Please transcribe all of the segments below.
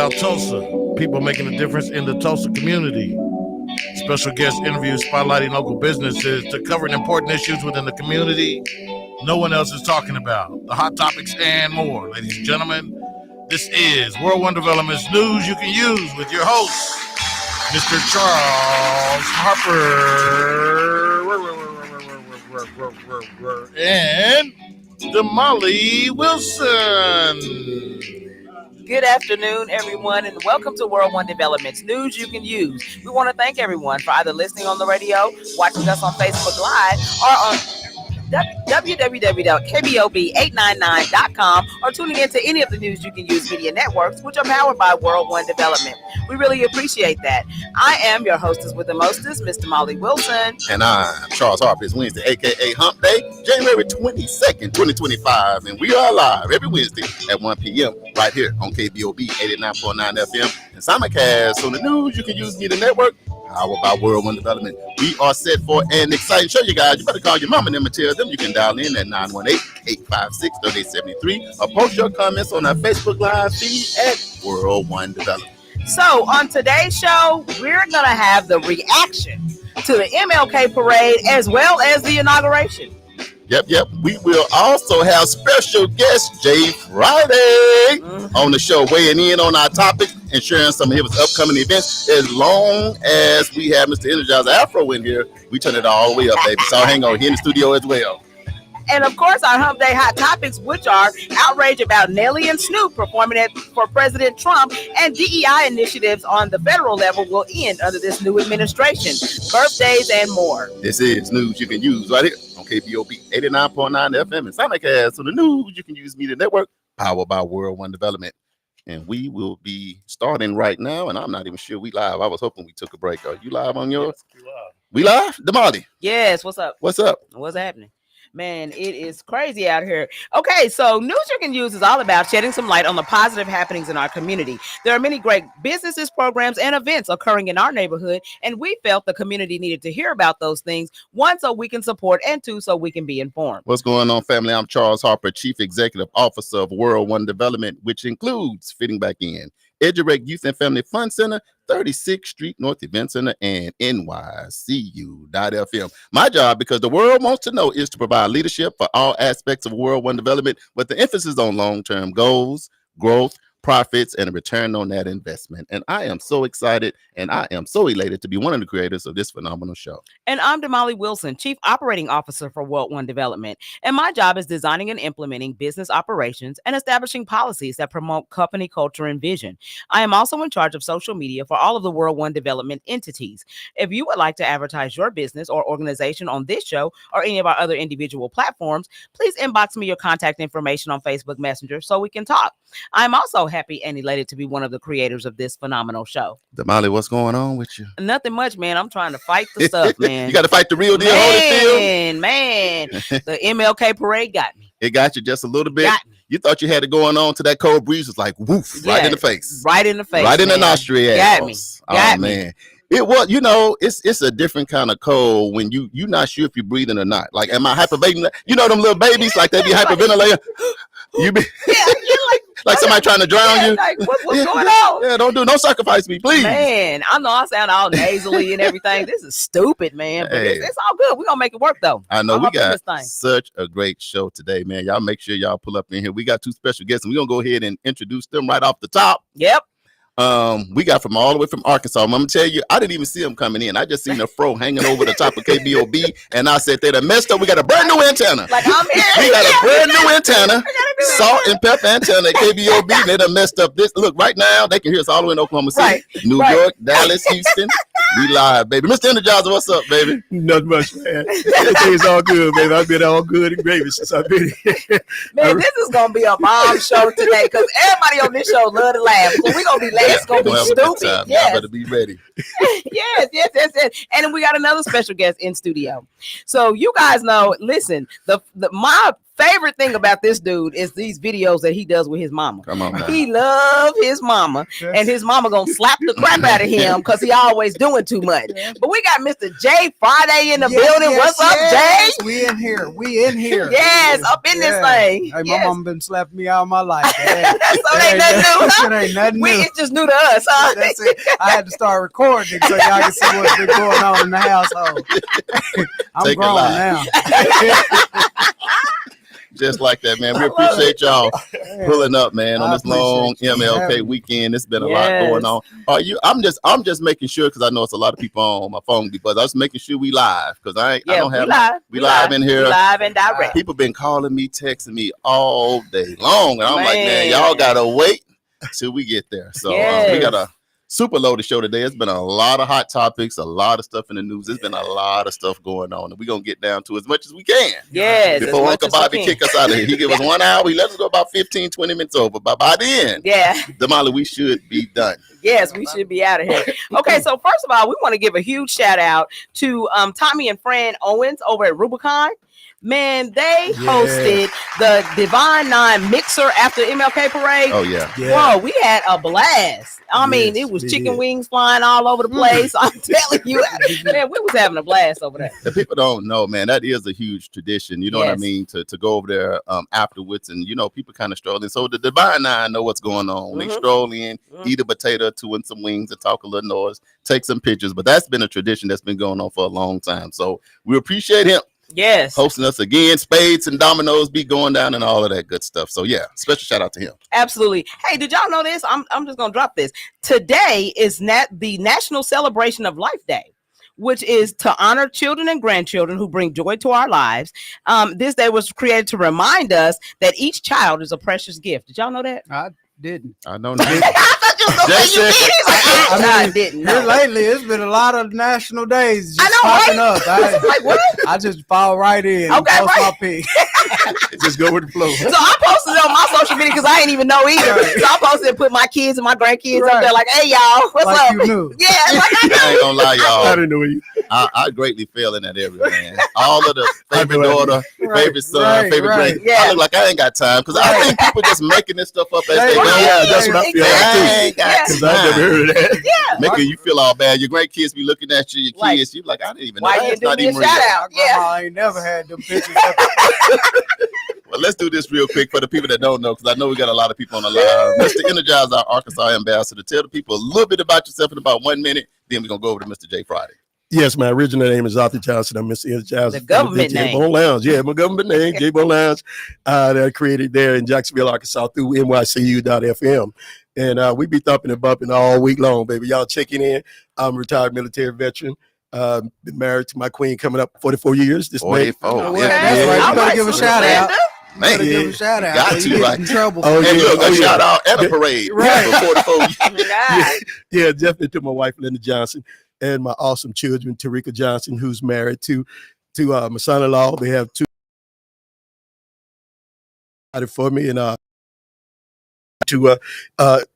about Tulsa, people making a difference in the Tulsa community. Special guest interviews spotlighting local businesses to covering important issues within the community no one else is talking about. The hot topics and more. Ladies and gentlemen, this is World One Development's News You Can Use with your host, Mr. Charles Harper and Damali Wilson. Good afternoon, everyone, and welcome to World One Development's News You Can Use. We want to thank everyone for either listening on the radio, watching us on Facebook Live, or on www.KBOB899.com, or tuning into any of the News You Can Use media networks, which are powered by World One Development. We really appreciate that. I am your hostess with the mostest, Mr. Damali Wilson. And I'm Charles Harper. It's Wednesday, a.k.a. Hump Day, January 22nd, 2025. And we are live every Wednesday at 1 p.m. right here on KBOB 89.9 FM and simulcast on the News You Can Use media network, powered by World One Development. We are set for an exciting show, you guys. You better call your mama and them and tell them. You can dial in at 918-856-3873 or post your comments on our Facebook Live feed at World One Development. So on today's show, we're going to have the reaction to the MLK parade as well as the inauguration. Yep. We will also have special guest Jay Friday on the show, weighing in on our topic and sharing some of his upcoming events. As long as we have Mr. Energizer Afro in here, we turn it all the way up, baby. So hang on, here in the studio as well. And of course, our Hump Day hot topics, which are outrage about Nelly and Snoop performing for President Trump, and DEI initiatives on the federal level will end under this new administration. Birthdays and more. This is News You Can Use right here on KBOB 89.9 FM and simulcast on the News You Can Use media network, powered by World One Development. And we will be starting right now, and I'm not even sure we live. I was hoping we took a break. Are you live on yours? Yes, we live. We live? Damali. Yes, what's up? What's up? What's happening? Man, it is crazy out here. Okay, so News You Can Use is all about shedding some light on the positive happenings in our community. There are many great businesses, programs, and events occurring in our neighborhood, and we felt the community needed to hear about those things, one, so we can support, and two, so we can be informed. What's going on, family? I'm Charles Harper, Chief Executive Officer of World One Development, which includes Fitting Back In, EduRec Youth and Family Fun Center, 36th Street North Event Center, and NYCU.FM. My job, because the world wants to know, is to provide leadership for all aspects of World One Development with the emphasis on long-term goals, growth, profits, and a return on that investment. And I am so excited and I am so elated to be one of the creators of this phenomenal show. And I'm Damali Wilson, Chief Operating Officer for World One Development. And my job is designing and implementing business operations and establishing policies that promote company culture and vision. I am also in charge of social media for all of the World One Development entities. If you would like to advertise your business or organization on this show or any of our other individual platforms, please inbox me your contact information on Facebook Messenger so we can talk. I'm also happy and elated to be one of the creators of this phenomenal show. Damali, what's going on with you? Nothing much, man. I'm trying to fight the stuff, man. You got to fight the real deal. Man. The MLK parade got me. It got you just a little bit. You thought you had it going on to that cold breeze. Was like, woof, right in the face. Right in the face. Right in the nostril. Got me. Oh, man. It was, it's a different kind of cold when you're not sure if you're breathing or not. Like, am I hyperventilating? You know them little babies, like they be hyperventilating. You be like somebody trying to drown you. Like, what's going on? Yeah, don't sacrifice me, please. Man, I know I sound all nasally and everything. This is stupid, man. But it's all good. We're gonna make it work though. I know we got such a great show today, man. Y'all make sure y'all pull up in here. We got two special guests, and we're gonna go ahead and introduce them right off the top. Yep. We got from all the way from Arkansas. I'm gonna tell you, I didn't even see them coming in. I just seen the fro hanging over the top of KBOB, and I said they done messed up. We got a brand new antenna. Like I'm here. We got a brand new antenna, salt and pepper antenna at KBOB. They done messed up this. Look, right now they can hear us all the way in Oklahoma City, New York, Dallas, Houston. We live, baby. Mr. Energizer, what's up, baby? Not much, man. Everything's all good, baby. I've been all good and gravy since I've been here. Man, this is gonna be a bomb show today because everybody on this show love to laugh. So we're gonna be laughing. It's gonna be stupid. Y'all better be ready. yes. And we got another special guest in studio. So you guys know, listen, my favorite thing about this dude is these videos that he does with his mama. Come on now. He love his mama, and his mama gonna slap the crap out of him because he always doing too much. But we got Mr. Jay Friday in the building. What's up, Jay? We in here. We in here. Yes, up in this thing. Hey, my Yes. mama been slapping me all my life. So it ain't nothing new, huh? It ain't nothing new. It's just new to us, huh? That's it. I had to start recording so y'all can see what's been going on in the household. I'm Take a grown lie. now. Just like that, man. We appreciate y'all pulling up, man, on I this long appreciate you MLK having me. weekend. It's been a lot going on. I'm just making sure because I know it's a lot of people on my phone because I was making sure we live because I don't have we live in here. We live and direct. People been calling me, texting me all day long, and I'm like, man, Man. y'all gotta wait till we get there. So we Yes. got a super loaded show today. It's been a lot of hot topics, a lot of stuff in the news. There's been a lot of stuff going on, and we're gonna get down to as much as we can. Yes. Before Uncle Bobby kick us out of here, he give us 1 hour. He let us go about 15, 20 minutes over. But by the end, Yeah. Damali, we should be done. Yes, we should be out of here. Okay, so first of all, we want to give a huge shout out to Tommy and Fran Owens over at Rubicon. Man, they hosted the Divine Nine Mixer after MLK Parade. Oh yeah. Whoa, we had a blast. I mean, it was chicken wings flying all over the place. I'm telling you, man, we was having a blast over there. The people don't know, man, that is a huge tradition. You know what I Yes. mean? To go over there afterwards, and people kind of stroll in. So the Divine Nine know what's going on. They stroll in, eat a potato or two and some wings, and talk a little noise, take some pictures. But that's been a tradition that's been going on for a long time. So we appreciate him. Yes. Hosting us again. Spades and dominoes be going down and all of that good stuff. So yeah, special shout out to him. Absolutely. Hey, did y'all know this? I'm just gonna drop this. Today is the National Celebration of Life Day, which is to honor children and grandchildren who bring joy to our lives. This day was created to remind us that each child is a precious gift. Did y'all know that? I didn't. I know that. I thought you was gonna say you did. He's like, I didn't. Here know. lately, it's been a lot of national days just I know, popping right? up. Like, what? I just fall right in. Okay, and post right. my pic. Just go with the flow. So I posted it on my social media because I ain't even know either. So I posted and put my kids and my grandkids up there like, hey y'all, what's Like up? you knew. Yeah, like I I know. ain't gonna lie, I y'all. didn't know you. I greatly fail in that area, man. All of the favorite I know. daughter, favorite son, right, favorite right. grand. Yeah. I look like I ain't got time because I think people just making this stuff up as they go. Yeah, that's what I feel like I too. ain't got Because I never time. heard of that. Yeah. Making you feel all bad. Your grandkids be looking at you, your Like, kids. You like, I didn't even know. Why you That's didn't not do me a even shout real. out? My Yeah. grandma ain't never had them pictures. Well, let's do this real quick for the people that don't know, because I know we got a lot of people on the line. Mr. Energize, our Arkansas ambassador. Tell the people a little bit about yourself in about 1 minute. Then we're gonna go over to Mr. J Friday. Yes, my original name is Arthur Johnson. I'm Mr. Energizer. The government name. J-Bone Lounge. Yeah, my government name, J-Bone Lounge. That I created there in Jacksonville, Arkansas through NYCU.FM. And we be thumping and bumping all week long, baby. Y'all checking in. I'm a retired military veteran. Been married to my queen coming up 44 years. This May. 44. Well, Yeah. that's yeah. right. You All better right, give a Sister shout out. Linda. You better Man, give a shout out. got So to, you get right. in trouble. Oh, And yeah. look, a Oh, yeah. shout out and a parade. Right. For 44 years. Nah. Yeah, definitely to my wife, Linda Johnson, and my awesome children, Tarika Johnson, who's married to my son-in-law. They have two for me, and to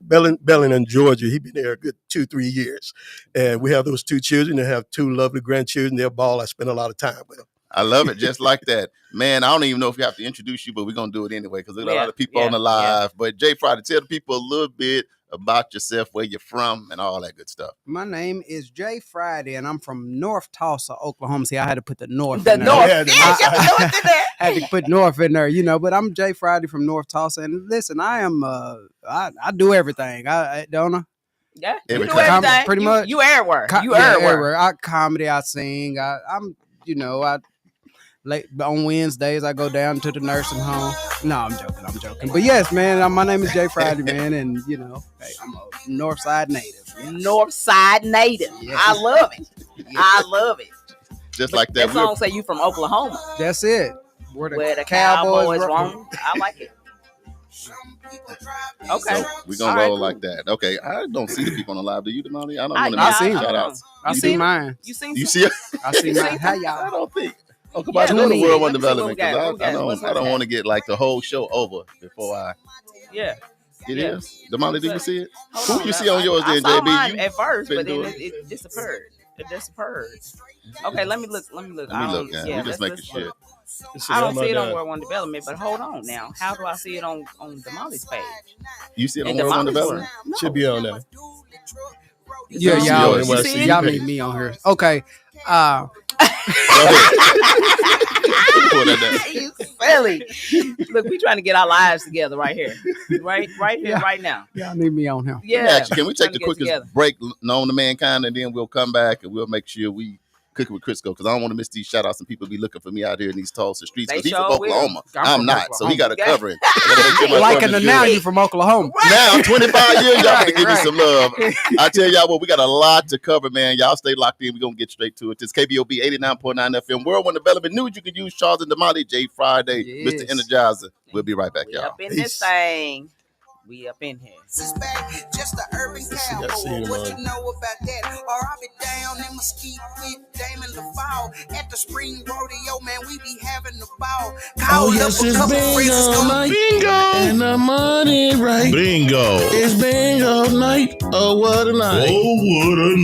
Bellingham, Georgia. He's been there a good 2-3 years. And we have those two children. They have two lovely grandchildren. They're ball. I spend a lot of time with them. I love it just like that. Man, I don't even know if we have to introduce you, but we're going to do it anyway because there's a lot of people on the live. But Jay Friday, tell the people a little bit about yourself, where you're from, and all that good stuff. My name is Jay Friday, and I'm from North Tulsa, Oklahoma. See, I had to put the North The in there. North. Yeah, Yeah, get the North in there. Had to put North in there, but I'm Jay Friday from North Tulsa. And listen, I am, I do everything. I don't know. Yeah, you do Everything. everything. Pretty much. You everywhere. You Yeah, everywhere. I comedy, I sing. I'm, late on Wednesdays I go down to the nursing home. No, I'm joking. But yes, man, my name is Jay Friday, man, and hey, I'm a North Side native. North Side native. Yes. I love it. I love it. Just But like that. That song say you from Oklahoma, That's it. Where where the Cowboys roam. I like it. Okay. So we're going to roll like that. Okay. I don't see the people on the live. Do you, Damali? I don't want to I miss see any them. shout outs. I You see seen mine. You seen You some? see it? I see You mine. see How I y'all? don't think. Oh, come Yeah, on. let Doing me the see. World One Let me see what Development we got. because What we got? I don't want to get like the whole show over before I. Yeah. It Yeah. is. Damali, did you see it? Hold Who you see on yours I then, saw JB? mine You at first, been but then doing it disappeared. It disappeared. Okay, let me look. Let me look, man. We just making sure. I don't see it on World One Development, but hold on now. How do I see it on Damali's page? You see it on And World One Damali's Development? no. Should be on there. Yeah, You y'all, see it? y'all need me on here. Okay. Go ahead. Pull that down. You silly. Look, we trying to get our lives together right here. Right here, Yeah. right now. Y'all need me on here. Yeah. Actually, can we take Trying the to get quickest together. break known to mankind, and then we'll come back and we'll make sure we cook it with Crisco, because I don't want to miss these shout outs and people be looking for me out here in these Tulsa streets, They because he's from sure will. Oklahoma. I'm I'm from not, so he got to Oklahoma. cover it. Gotta make sure my Like fun in the is now, good. you from Oklahoma. Now, 25 years, y'all Right, to give me right. some love. I tell y'all what, we got a lot to cover, man. Y'all stay locked in. We're going to get straight to it. This KBOB 89.9 FM, World One Development News. You can use Charles and Damali, J Friday, Yes. Mr. Energizer. We'll be right back, We y'all. up in this thing. We up in here. Just a urban cowboy. I seen him What on. you know about that? Or I'll be down in Mesquite with Damon the Fall. At the spring rodeo, man, we be having the ball. Oh, yes, it's bingo night. Bingo! And the money right. Bingo! It's bingo night. Oh, what a night. Oh, what a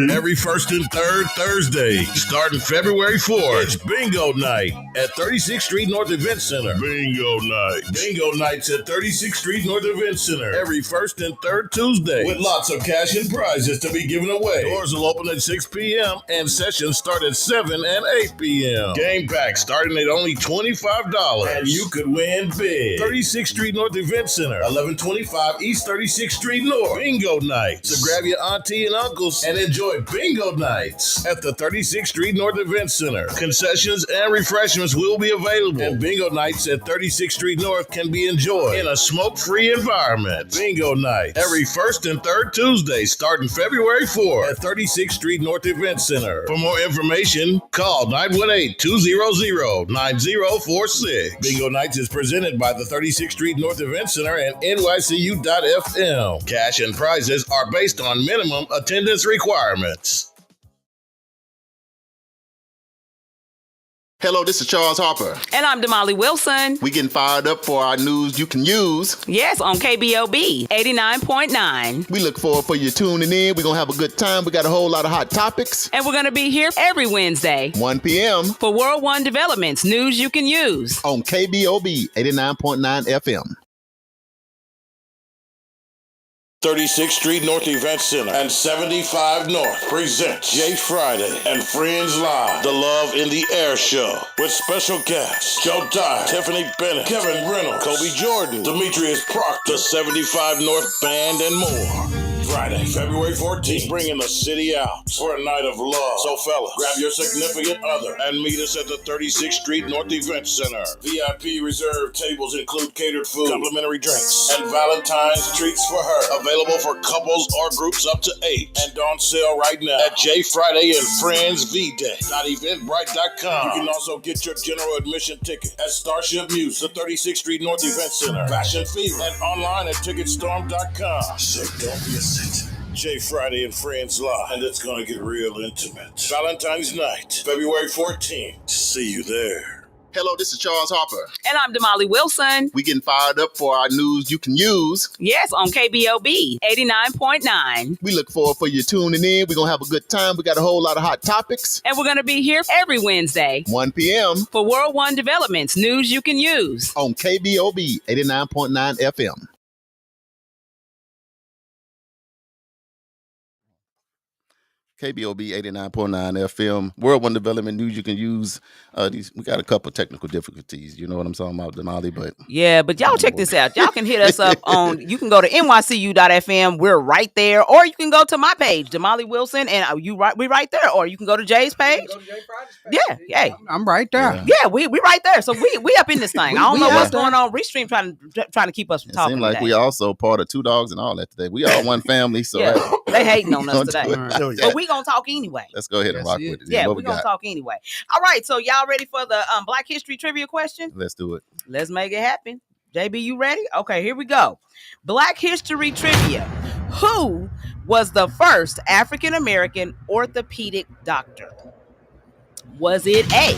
night! Every first and third Thursday, starting February 4th, it's Bingo Night at 36th Street North Event Center. Bingo Night. Bingo Nights at 36th Street North Event Center every first and third Tuesday, with lots of cash and prizes to be given away. Doors will open at 6 p.m. and sessions start at 7 and 8 p.m. Game packs starting at only $25, and you could win big. 36th Street North Event Center, 1125 East 36th Street North. Bingo Nights. So grab your auntie and uncles and enjoy Bingo Nights at the 36th Street North Event Center. Concessions and refreshments will be available, and Bingo Nights at 36th Street North can be enjoyed in a smoke-free environment. Bingo Night every first and third Tuesday, starting February 4th at 36th Street North Event Center. For more information, call 918-200-9046. Bingo Nights is presented by the 36th Street North Event Center and NYCU.FM. Cash and prizes are based on minimum attendance requirements. Hello, this is Charles Harper. And I'm Damali Wilson. We getting fired up for our news you can use. Yes, on KBOB 89.9. We look forward for you tuning in. We're going to have a good time. We got a whole lot of hot topics. And we're going to be here every Wednesday 1 p.m. for World One Developments news you can use. on KBOB 89.9 FM. 36th Street North Event Center and 75 North presents Jay Friday and Friends Live, the Love in the Air Show, with special guests Joe Dyer, Tiffany Bennett, Kevin Reynolds, Kobe Jordan, Demetrius Proctor, 75 North Band, and more. Friday, February 14th, bringing the city out for a night of love. So fellas, grab your significant other and meet us at the 36th Street North Event Center. VIP reserved tables include catered food, complimentary drinks, and Valentine's treats for her. Available for couples or groups up to 8. And on sale right now at J Friday and Friends V-Day.eventbrite.com. You can also get your general admission ticket at Starship Muse, the 36th Street North Event Center, Fashion Fever, and online at Ticketstorm.com. So don't be a cent. J Friday and Friends Live, and it's gonna get real intimate. Valentine's night, February 14th. See you there. Hello, this is Charles Harper. And I'm Damali Wilson. We getting fired up for our news you can use. Yes, on KBOB 89.9. We look forward for you tuning in. We're going to have a good time. We got a whole lot of hot topics. And we're going to be here every Wednesday 1 p.m. for World One Developments news you can use. on KBOB 89.9 FM. KBOB 89.9 FM. World One Development News you can use. We got a couple technical difficulties. You know what I'm talking about, Damali, but Yeah, but y'all check this out. Y'all can hit us up on, you can go to nycu.fm. We're right there. Or you can go to my page, Damali Wilson, and we right there. Or you can go to Jay's page. Yeah, yeah. I'm right there. Yeah, we right there. So we up in this thing. I don't We know out what's there. going on. Restream trying to keep us from it talking seems like today. we also part of Two Dogs and all that today. We all one family, so Yeah, hey, they hating on us don't today. do it. Alright. But we gonna talk anyway. Let's go ahead and That's rock it. with it. Yeah, What we're we gonna got? talk anyway. All right, so y'all ready for the Black History trivia question? Let's do it. Let's make it happen. JB, you ready? Okay, here we go. Black History trivia. Who was the first African American orthopedic doctor? Was it A,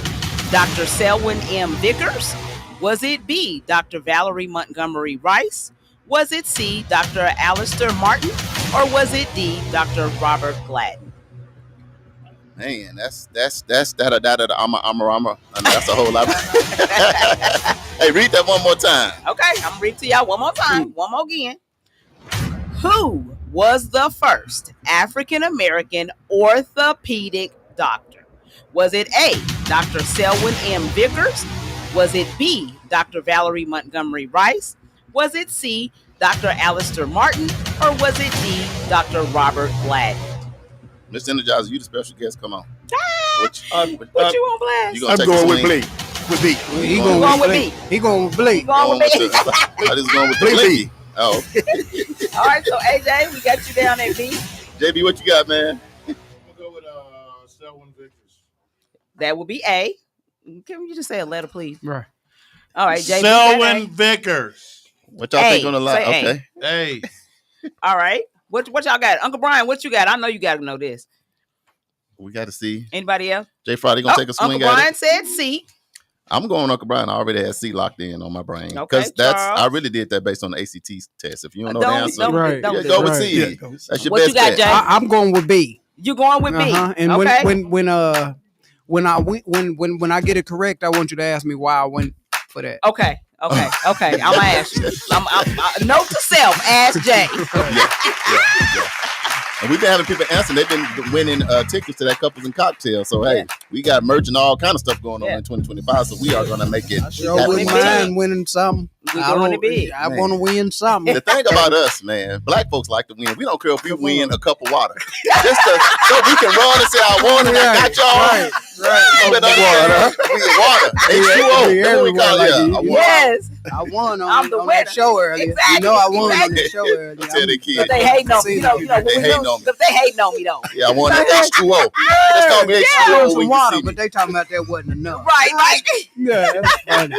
Dr. Selwyn M. Vickers? Was it B, Dr. Valerie Montgomery Rice? Was it C, Dr. Alistair Martin? Or was it D, Dr. Robert Gladden? Man, that's that. I'm a. That's a whole lot. Hey, read that one more time. Okay, I'm gonna read to y'all one more time. One more again. Who was the first African American orthopedic doctor? Was it A, Dr. Selwyn M. Vickers? Was it B, Dr. Valerie Montgomery Rice? Was it C, Dr. Alistair Martin? Or was it D, Dr. Robert Gladden? Mr. Energizer, you the special guest. Come on. What you on blast? gonna I'm take going the with swing? Blake. With B. He going going with with me. He going with Blake. Going with me. I just going with the Blake B. Blicky. Oh, All right, so AJ, we got you down at B. JB, what you got, man? I'm gonna go with Selwyn Vickers. That would be A. Can you just say a letter, please? Right. All right, JB. Selwyn Vickers. What y'all think on the line? Say A. Okay. Hey, All right. What y'all got? Uncle Brian, what you got? I know you got to know this. We got to see. Anybody else? Jay Friday gonna take a swing Uncle at Brian it. said C. I'm going Uncle Brian. I already had C locked in on my brain Okay, because that's Charles. I really did that based on the ACT test. If you don't know the Don't answer, Right. don't yeah, do go it. with Right. C. Yeah, go with C. That's your What you best got, bet. Jay? I'm going with B. You going with B? And okay. when I get it correct, I want you to ask me why I went for that. Okay. I'm gonna ask you. Note to self. Ask Jay. Yeah. And we've been having people answering. They've been winning tickets to that Couples and Cocktails. So, hey, we got merch and all kind of stuff going on in 2025. So, we are going to make it. I sure happen. wouldn't mind winning something. We going to be. I want to win something. The thing about us, man, black folks like to win. We don't care if we win a cup of water. Just so we can run and say, I won and I got y'all. Right. Water. H2O. That's what we call it. Yeah, I won. Yes. I won I'm on the that winner. show earlier. Exactly. You know I won on Exactly. that show earlier. Tell the kids. But they hating on me. You know, They hating on me. But they hating on me though. Yeah, I won that H2O. Just call me I H2O won when some you water, see me. but they talking about that wasn't enough. Right. Yeah, that's funny.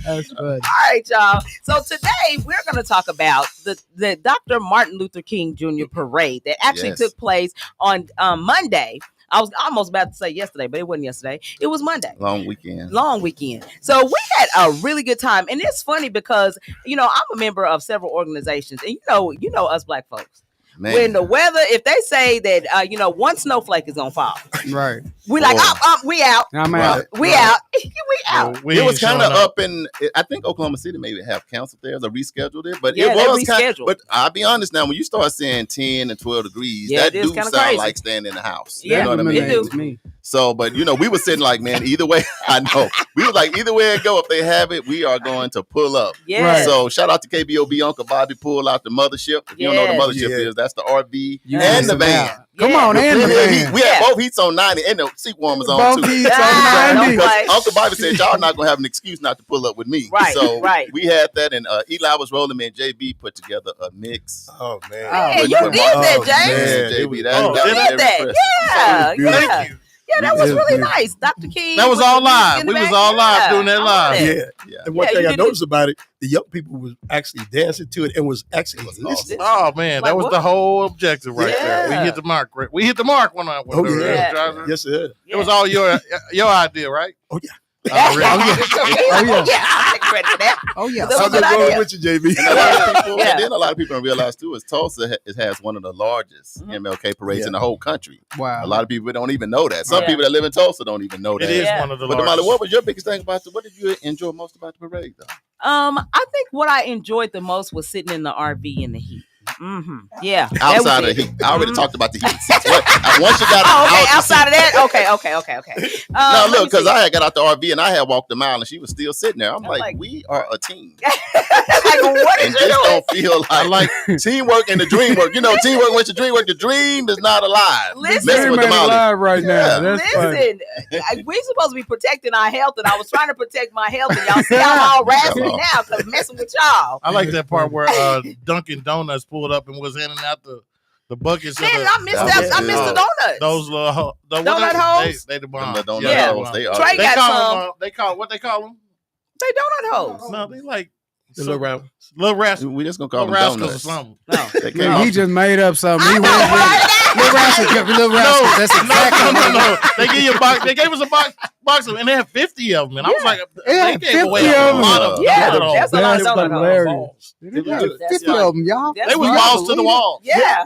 That's funny. All right, y'all. So today we're going to talk about the Dr. Martin Luther King Jr. parade that actually Yes. took place on Monday. I was almost about to say yesterday, but it wasn't yesterday. It was Monday. Long weekend. So we had a really good time. And it's funny because, I'm a member of several organizations. And you know us black folks. Man. When the weather, if they say that, one snowflake is going to fall, Right. we like, we out. I'm Right. out. We out. We out. we It ain't was kind showing of up in. I think Oklahoma City maybe have canceled theirs or rescheduled it, but Yeah, it they was kind. rescheduled. But I'll be honest now, when you start saying 10 and 12 degrees, Yeah, that it is do kinda sound crazy. like staying in the house. Yeah, you know what I mean? it do. Me. So, but we were sitting like, man, either way, I know we was like, either way it go, if they have it, we are going to pull up. Yeah. So shout out to KBOB Uncle Bobby pull out the mothership. If you don't know what the mothership Yeah. is, that's the RV You and the missing van. out. Come Yeah. on, and the van. We had both heats on 90 and the seat warmers on Both too. heats Ah, on don't 90. play. Uncle Bobby said y'all not gonna have an excuse not to pull up with me. Right, So right. we had that, and Eli was rolling, and JB put together a mix. Oh, man. Yeah, With you Martin did that, Luther James. King and Man, JB. it That was- was did very that. impressive. Yeah, Beautiful. yeah. Yeah, that was Yeah, really beautiful. nice. Dr. King. That was with all the music live. in the We was back. all live Yeah, doing that I love live. Yeah. Yeah. And one Yeah, thing you I did noticed about it, the young people was actually dancing to it and was actually was listening. Oh man, Like that was what? the whole objective right there. Yeah. We hit the mark. Right? We hit the mark when I went Oh, over yeah. there. Yes, sir. It was all your idea, right? Oh, yeah. Oh, really? Oh, yeah. I take credit for that. Oh, yeah. That was I'm a good just going idea. with you, JB. And a lot of people, Yeah. and then a lot of people don't realize too is Tulsa has one of the largest MLK parades Yeah. in the whole country. Wow. A lot of people don't even know that. Some Yeah. people that live in Tulsa don't even know that. It is Yeah. one of the But Damali, largest. what was your biggest thing about what did you enjoy most about the parade though? I think what I enjoyed the most was sitting in the RV in the heat. Yeah. that was Outside of it. the heat. I already talked about the heat. Once you got Oh, okay. out the Outside of seat- that, okay. No, Let look, me because see. I had got out the RV and I had walked a mile and she was still sitting there. I'm like- like, we are a team. Like, what And is you just doing? don't feel like teamwork and the dream work. You know, teamwork went to dream work. The dream is not alive. Listen. Messing with Dream ain't Damali. alive right now. Yeah. That's funny. Listen, we supposed to be protecting our health, and I was trying to protect my health, and y'all see I'm all raspy Hello. now because messing with y'all. I like that part where Dunkin' Donuts pulled up and was handing out the buckets. Man, of I missed that that. was I missed the good. donuts. those little Donut holes? They the bomb. The donut Yeah. holes, they are. Trey They got call some. them. They call what they call them? They donut holes. No, they like The little round. little rascals. We just gonna call Little them rascals or donuts. something. No. They came Man, off he just made up something. He I went know, with right? it. Little rascal. That's exactly what No. They give you a box. They gave us a box of them, and they had 50 of them. And I was like, Yeah, they gave away 50 a of lot them. of Yeah, donut holes. that's a lot of That's donut holes. hilarious. It They was got good. 50 right. of them, y'all. That's They was right. balls to the wall. Yeah.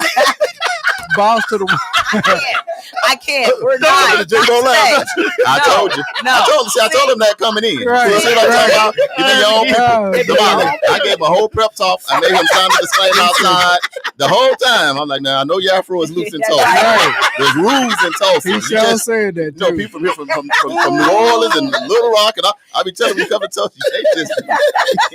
Balls to the I can't. We're No, not. the J-Bo Lounge. I No, told you. no. I told him that coming in. Right, See what I'm talking about? You think your own people. Oh, Damali, I gave him a whole prep talk. I made him sign the disclaimer outside the whole time. I'm like, now I know your afro is loose in Tulsa. Right. There's rules in Tulsa. He You sure just- said that. you know, too. people here from New Orleans and Little Rock, and I be telling them to come to Tulsa. They just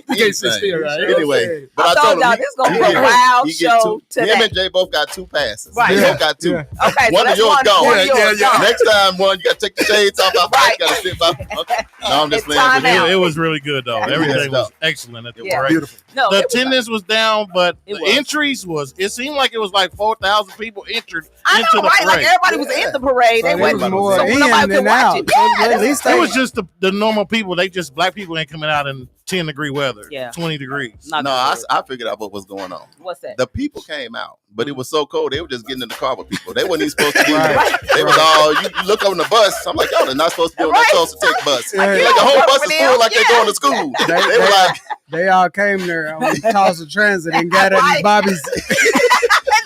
can't sit still, right? Anyway, but I I told told y'all him this is gonna be a wild show today. Him and Jay both got 2 passes. Right. They Yeah. both got 2. Yeah. Okay, One so of yours that's gone. one of yours Yeah. gone. Next time, one you got to take the shades off. I Right. got to sit by. Okay. No, I'm just It's playing. time with you. out. It was really good though. Yeah. Everything Yeah. was excellent at the Yeah. parade. Beautiful. No, The it was attendance was down, but It the was. entries was. It seemed like it was like 4,000 people entered I into know, the right? parade. Like everybody was in the parade. So They there wasn't was more so in nobody than could watch out. it. So Yeah, at least It was just the normal people. They just black people ain't coming out in 10-degree weather. Yeah. 20 degrees. Not No, gonna do it. I figured out what was going on. What's that? The people came out, but it was so cold they were just getting in the car with people. They weren't even supposed to be there. Right. They was all you look on the bus. I'm like, y'all, they're not supposed to be on that Right. Tulsa Tech bus. Yeah. Like the whole bus is Yeah. full, like they're going to school. They were like, They all came there on Tulsa Transit and got in Right. Bobby's.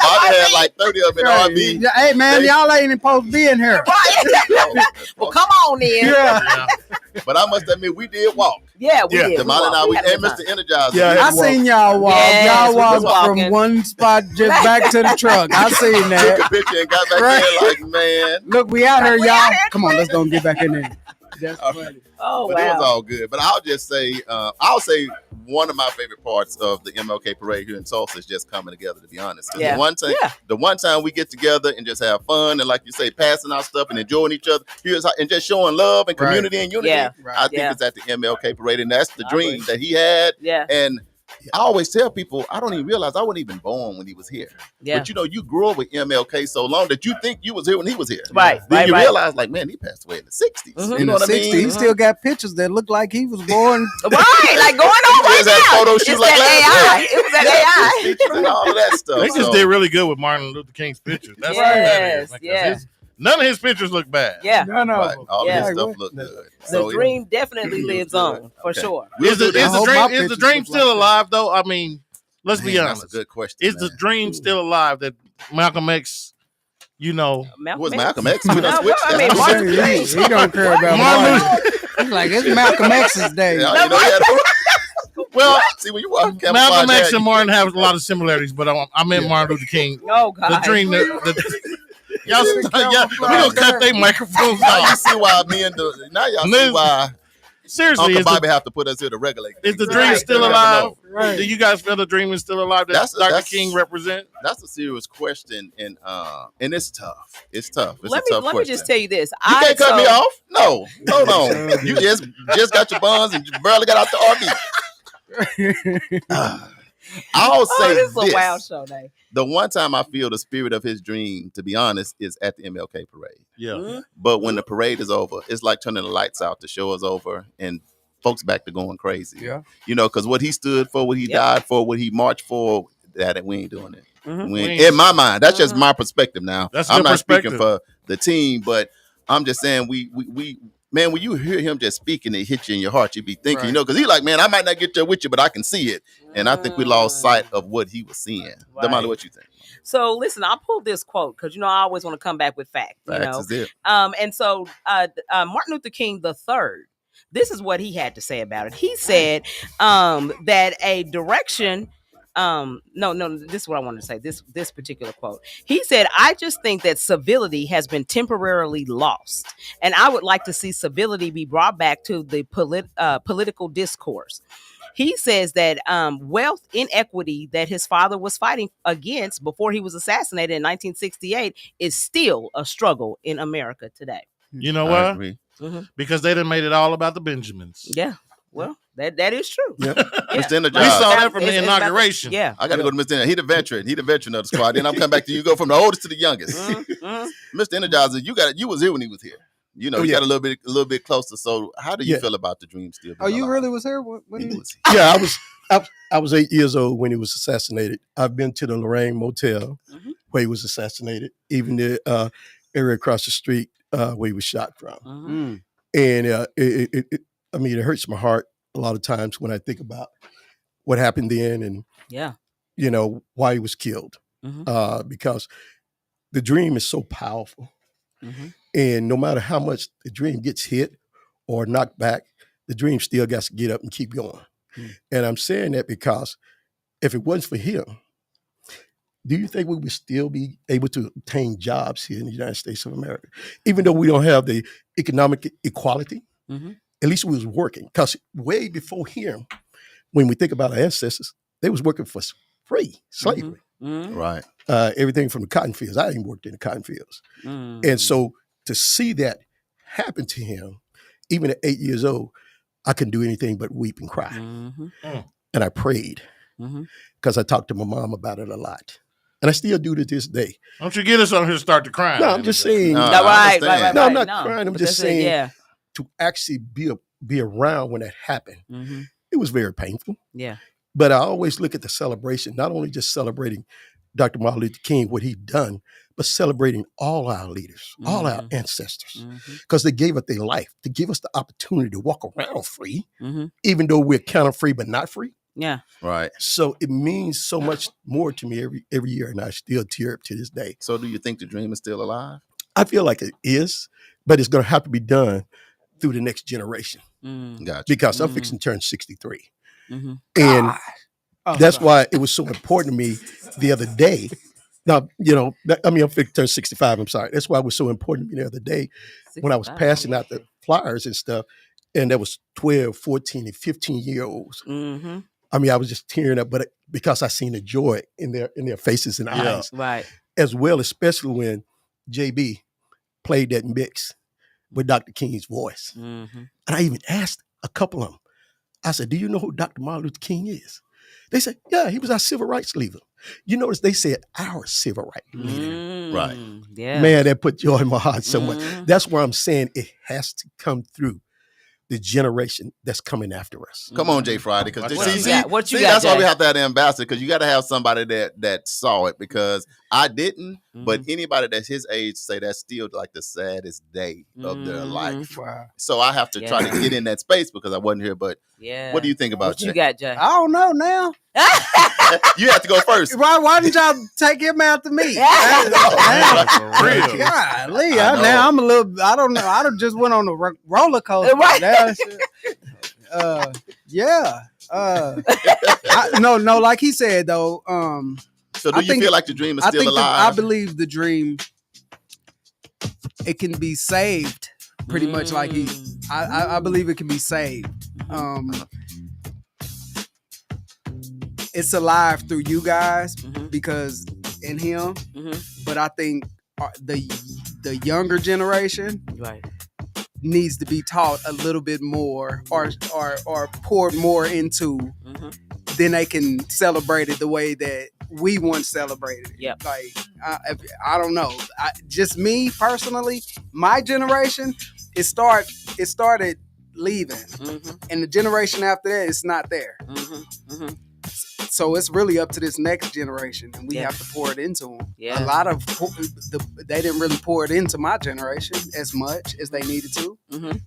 Bobby had like 30 of them in R&B. Yeah, hey man, y'all ain't supposed to be in here. Right. Well, come on then. Yeah. Yeah. But I must admit, we did walk. Yeah, we Yeah. did. Damali and I, we had a and good Mr. time. Energizer. Yeah, I seen y'all walk. Yes, y'all we was walked walking. from one spot just back to the truck. I seen Took that. a picture and got back Right. there like, man. Look, we out here, We y'all. out here. Come on, let's go and get back in there. That's funny. Oh But it was wow. all good. But I'll just say, I'll say one of my favorite parts of the MLK parade here in Tulsa is just coming together. To be honest, 'cause Yeah. the one time we get together and just have fun and, like you say, passing out stuff and enjoying each other, and just showing love and Right. community and unity. Yeah. I think Yeah. it's at the MLK parade, and that's the I dream agree. that he had. Yeah. And I always tell people, I don't even realize I wasn't even born when he was here. Yeah. But you grew up with MLK so long that you think you was here when he was here. Right. Then Right. you Right. realize, like, man, he passed away in the 60s. Mhm. You In know the what I 60s, mean? he still got pictures that look like he was born. Right. Like going on right Just had now. photo It's shoot like that last AI. It was that AI. Pictures and all of that stuff. They just So, did really good with Martin Luther King's pictures. That's what Yes, that is. Like, 'cause yeah. none of his pictures look bad. Yeah. None of right, them. all Yeah. of his stuff Like, looked good. The So, dream definitely lives on for Okay. sure. We'll Is the do this. I hope my dream pictures still look like that. alive though? I mean, let's be Man, honest. That's a good question. Is the man. dream still alive that Malcolm X, Who was Malcolm X? We done No, switched I mean, that. Martin He, Luther he, King. he don't care about Martin Martin. He's like, it's Malcolm X's day. Yeah, you know, he had- well, see when you walk Malcolm X and Martin have a lot of similarities, but I meant Martin Luther King. Oh God. The dream that y'all, we gonna cut their microphones Now you off. see why me and now y'all see Listen, why Seriously, Uncle is the, Bobby have to put us here to regulate. is the things. dream Right. still You never alive? know. Right. Do you guys feel the dream is still alive that Dr. That's- King represent? That's a serious question, and it's tough. It's tough. It's let a tough me question. just tell you this. You can't cut me off. No, hold on. You just got your buns and you barely got out the RV. I'll say Oh, this is this. a wild show, Dave. The one time I feel the spirit of his dream, to be honest, is at the MLK parade. Yeah. Mhm. But when the parade is over, it's like turning the lights out. The show is over, and folks back to going crazy. Yeah. You know, because what he stood for, what he Yep. died for, what he marched for, that we ain't doing it. Mhm. We ain't- We ain't- in my mind, that's just Mhm. my perspective now. That's a I'm good not speaking perspective. for the team, but I'm just saying we man, when you hear him just speaking, it hits you in your heart. You be thinking, you know, because he's like, man, I might not get there with you, but I can see it. And I think we lost sight of what he was seeing. Right. Damali, what you think? So listen, I pulled this quote because I always want to come back with fact. Facts is it. And so Martin Luther King III, this is what he had to say about it. He said that a direction. No, this is what I wanted to say. This particular quote. He said, "I just think that civility has been temporarily lost, and I would like to see civility be brought back to the political discourse." He says that wealth inequity that his father was fighting against before he was assassinated in 1968 is still a struggle in America today. You know I what? agree. Because they done made it all about the Benjamins. Yeah, well, that is true. Yeah. Mr. We Energizer. saw that from the It's about inauguration. Yeah. I got to go to Mr. Energizer. He the veteran. He the veteran of the squad. Then I'm coming back to you. Go from the oldest to the youngest. Mhm. Mr. Energizer, you was here when he was here. You know, Oh, you yeah. got a little bit closer. So how do you Yeah. feel about the dream still? Oh, being you alive? really was here when He he was Yeah, I was 8 years old when he was assassinated. I've been to the Lorraine Motel Mhm. where he was assassinated, even the area across the street where he was shot from. Mhm. And it hurts my heart a lot of times when I think about what happened then and Yeah. why he was killed. Mhm. Because the dream is so powerful. And no matter how much the dream gets hit or knocked back, the dream still got to get up and keep going. And I'm saying that because if it wasn't for him, do you think we would still be able to obtain jobs here in the United States of America? Even though we don't have the economic equality, at least we was working. Because way before him, when we think about our ancestors, they was working for free, slavery. Right. Everything from the cotton fields. I even worked in the cotton fields. And so to see that happen to him, even at 8 years old, I couldn't do anything but weep and cry. And I prayed because I talked to my mom about it a lot. And I still do to this day. Don't you get us on here to start to cry? No, I'm just saying. No, right. No, I'm not crying. I'm just saying Yeah. to actually be around when that happened. It was very painful. Yeah. But I always look at the celebration, not only just celebrating Dr. Martin Luther King, what he'd done, but celebrating all our leaders, all our ancestors, because they gave up their life to give us the opportunity to walk around free, even though we're kind of free but not free. Yeah. Right. So it means so much more to me every year, and I still tear up to this day. So do you think the dream is still alive? I feel like it is, but it's going to have to be done through the next generation. Gotcha. Because I'm fixing to turn 63. And that's why it was so important to me the other day. Now, I'm fixing to turn 65, I'm sorry. That's why it was so important to me the other day when I was passing out the flyers and stuff, and there was 12, 14, and 15-year-olds. I was just tearing up, but because I seen the joy in their faces and eyes. Right. As well, especially when JB played that mix with Dr. King's voice. And I even asked a couple of them, I said, do you know who Dr. Martin Luther King is? They said, yeah, he was our civil rights leader. You notice they said our civil rights leader. Right. Yeah. Man, that put joy in my heart so much. That's why I'm saying it has to come through the generation that's coming after us. Come on, Jay Friday, because What you got, that's why Jay? we have to have the ambassador, because you got to have somebody that saw it, because I didn't, but anybody that's his age say that's still like the saddest day of their life. Wow. So I have to try to get in that space because I wasn't here. But what do you think about what you got, Jay? I don't know now. You have to go first. Why didn't y'all take him after me? For real. Golly, I know. now I'm a little. I don't know. I just went on a roller coaster. Right. Yeah. No. Like he said though. So do you feel like the dream is still alive? I believe the dream. It can be saved, pretty much like he. I believe it can be saved. It's alive through you guys because in him, but I think the younger generation needs to be taught a little bit more or poured more into, then they can celebrate it the way that we once celebrated it. Yep. Like I don't know, just me personally, my generation, it started leaving, and the generation after that, it's not there. So it's really up to this next generation, and we have to pour it into them. Yeah. A lot of they didn't really pour it into my generation as much as they needed to.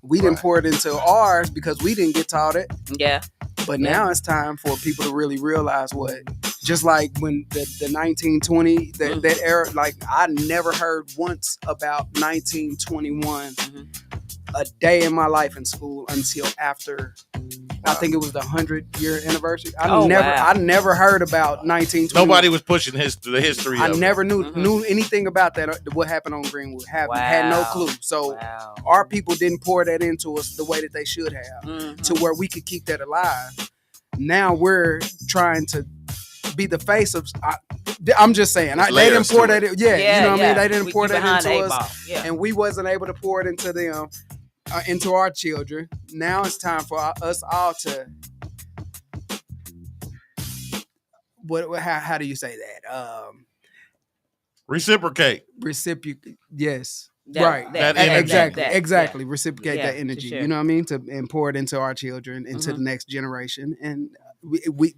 We didn't pour it into ours because we didn't get taught it. Yeah. But now it's time for people to really realize what. Just like when the 1920 that era, like I never heard once about 1921 a day in my life in school until after. I think it was the 100-year anniversary. I never heard about 1920. Nobody was pushing the history. I of never it. knew anything about that. What happened on Greenwood? Had no clue. So our people didn't pour that into us the way that they should have, to where we could keep that alive. Now we're trying to be the face of. I'm just saying, they didn't pour that. You know what I mean. They didn't pour that into us, and we wasn't able to pour it into them. Into our children. Now it's time for us all to how do you say that? Reciprocate. Yes. That energy. Exactly. Reciprocate that energy. Sure. You know what I mean? And pour it into our children, into the next generation, and we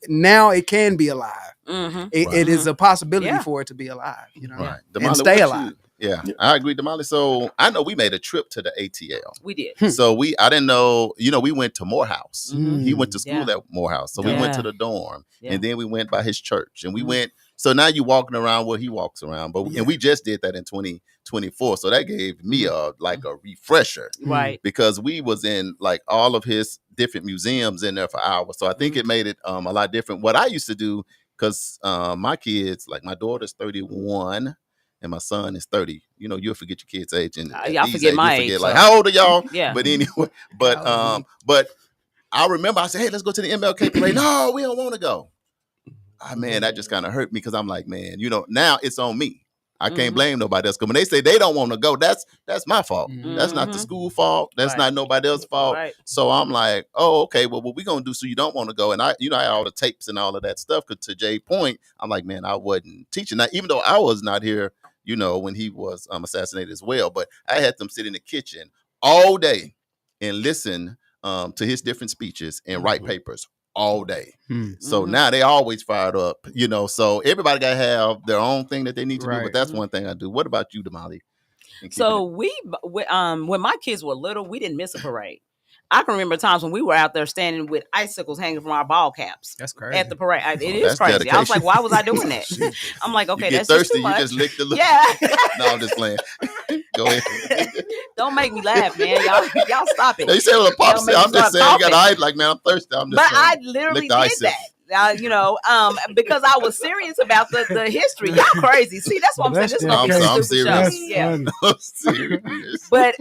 now it can be alive. It is a possibility for it to be alive. You know, Right. and Damali, stay alive. Yeah, I agree, Damali. So I know we made a trip to the ATL. We did. So I didn't know, we went to Morehouse. He went to school at Morehouse. So we went Yeah. to the dorm, and then we went by his church, and we went So now you walking around where he walks around. But and we just did that in 2024. So that gave me a refresher. Right. Because we was in like all of his different museums in there for hours. So I think it made it a lot different. What I used to do, because my kids, like my daughter's 31 and my son is 30. You know, you'll forget your kids' age, and y'all forget my age. Like, how old are y'all? Yeah. But anyway, but I remember I said, hey, let's go to the MLK parade. No, we don't want to go. Man, that just kind of hurt me, because I'm like, man, you know, now it's on me. I can't blame nobody else. Because when they say they don't want to go, that's my fault. That's not the school fault. That's not nobody else's fault. Right. So I'm like, oh, okay, well, what we going to do so you don't want to go? And I had all the tapes and all of that stuff. Because to Jay's point, I'm like, man, I wasn't teaching. Now, even though I was not here, you know, when he was assassinated as well. But I had them sit in the kitchen all day and listen to his different speeches and write papers all day. So now they always fired up, you know. So everybody got to have their own thing that they need to do. But that's one thing I do. What about you, Damali? So when my kids were little, we didn't miss a parade. I can remember times when we were out there standing with icicles hanging from our ball caps. That's crazy. At the parade. It is crazy. Dedication. I was like, why was I doing that? I'm like, okay, you that's thirsty, just too much. you just lick the lip. Yeah. No, I'm just playing. Go ahead. Don't make me laugh, man. Y'all stop it. They say with a pop Don't make I'm me just start saying, you got coughing. ice, like, man, I'm thirsty. I'm just But saying, I literally lick the did ice. that. You know, because I was serious about the history. Y'all crazy. See, that's what I'm saying. This is gonna be a I'm stupid serious. show. Yeah. I'm serious. But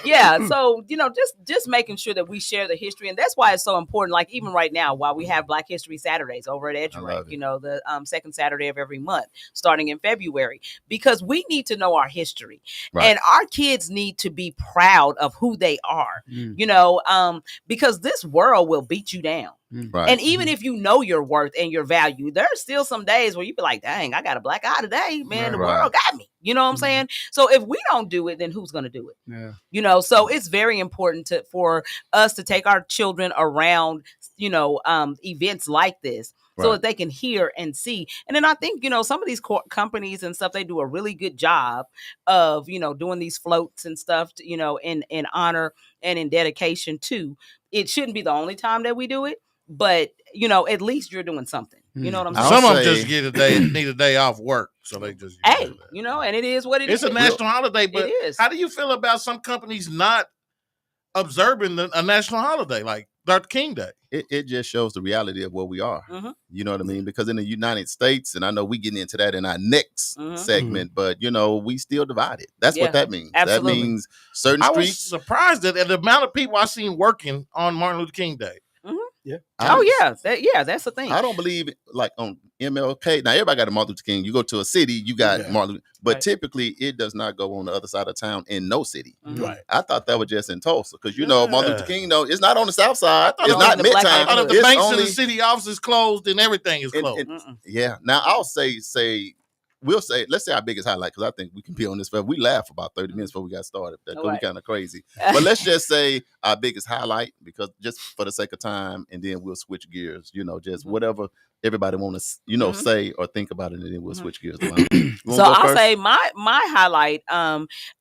yeah, so you know, just making sure that we share the history, and that's why it's so important. Like even right now, while we have Black History Saturdays over at Edgerake, you know, the second Saturday of every month, starting in February, because we need to know our history, and our kids need to be proud of who they are. You know, because this world will beat you down. Right. And even if you know your worth and your value, there's still some days where you be like, dang, I got a black eye today, man. The world got me. You know what I'm saying? So if we don't do it, then who's going to do it? Yeah. You know, so it's very important for us to take our children around, you know, events like this. So that they can hear and see. And then I think, you know, some of these companies and stuff, they do a really good job of, you know, doing these floats and stuff, you know, in honor and in dedication to. It shouldn't be the only time that we do it. But, you know, at least you're doing something. You know what I'm saying? Some of them just need a day off work. So they just you know, and it is what it is. It's a national holiday, but it is. How do you feel about some companies not observing a national holiday like Dr. King Day? It just shows the reality of where we are. You know what I mean? Because in the United States, and I know we getting into that in our next segment, but you know, we still divided. That's what that means. Absolutely. That means certain I streets. was surprised at the amount of people I seen working on Martin Luther King Day. Yeah. That's the thing. I don't believe like on MLK. Now everybody got a Martin Luther King. You go to a city, you got Martin Luther, but typically it does not go on the other side of town in no city. Right. I thought that was just in Tulsa because you know Martin Luther King. No, it's not on the south side. It's it was not in the black midtown. neighborhood. The It's banks only, and the city offices closed and everything is closed. yeah. Now I'll say. Let's say our biggest highlight, because I think we can be on this forever. We laughed for about 30 minutes before we got started. That could be kind of crazy. But let's just say our biggest highlight, because just for the sake of time, and then we'll switch gears, you know, just whatever everybody want to, you know, say or think about it, and then we'll switch gears. So I'll say my highlight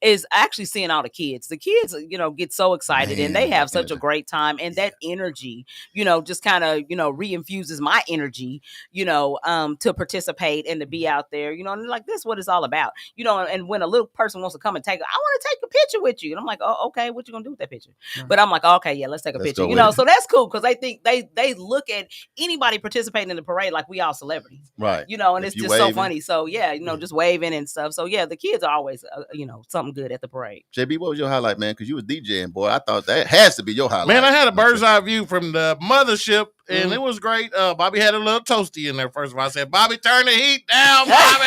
is actually seeing all the kids. The kids, you know, get so excited and they have such a great time, and that energy, you know, just kind of, you know, reinfuses my energy, you know, to participate and to be out there, you know, and like this is what it's all about, you know. And when a little person wants to come and I want to take a picture with you, and I'm like, oh, okay, what you gonna do with that picture? But I'm like, oh, okay, yeah, let's take a picture, you know. So that's cool, because they think they look at anybody participating in the parade like we all celebrities, right? You know, and it's just so funny. So yeah, you know, just waving and stuff. So yeah, the kids are always you know, something good at the parade. JB, what was your highlight, man? Because you was DJing, boy. I thought that has to be your highlight. Man, I had a bird's eye view from the mothership, and it was great. Bobby had a little toasty in there. First of all, I said, "Bobby, turn the heat down, Bobby."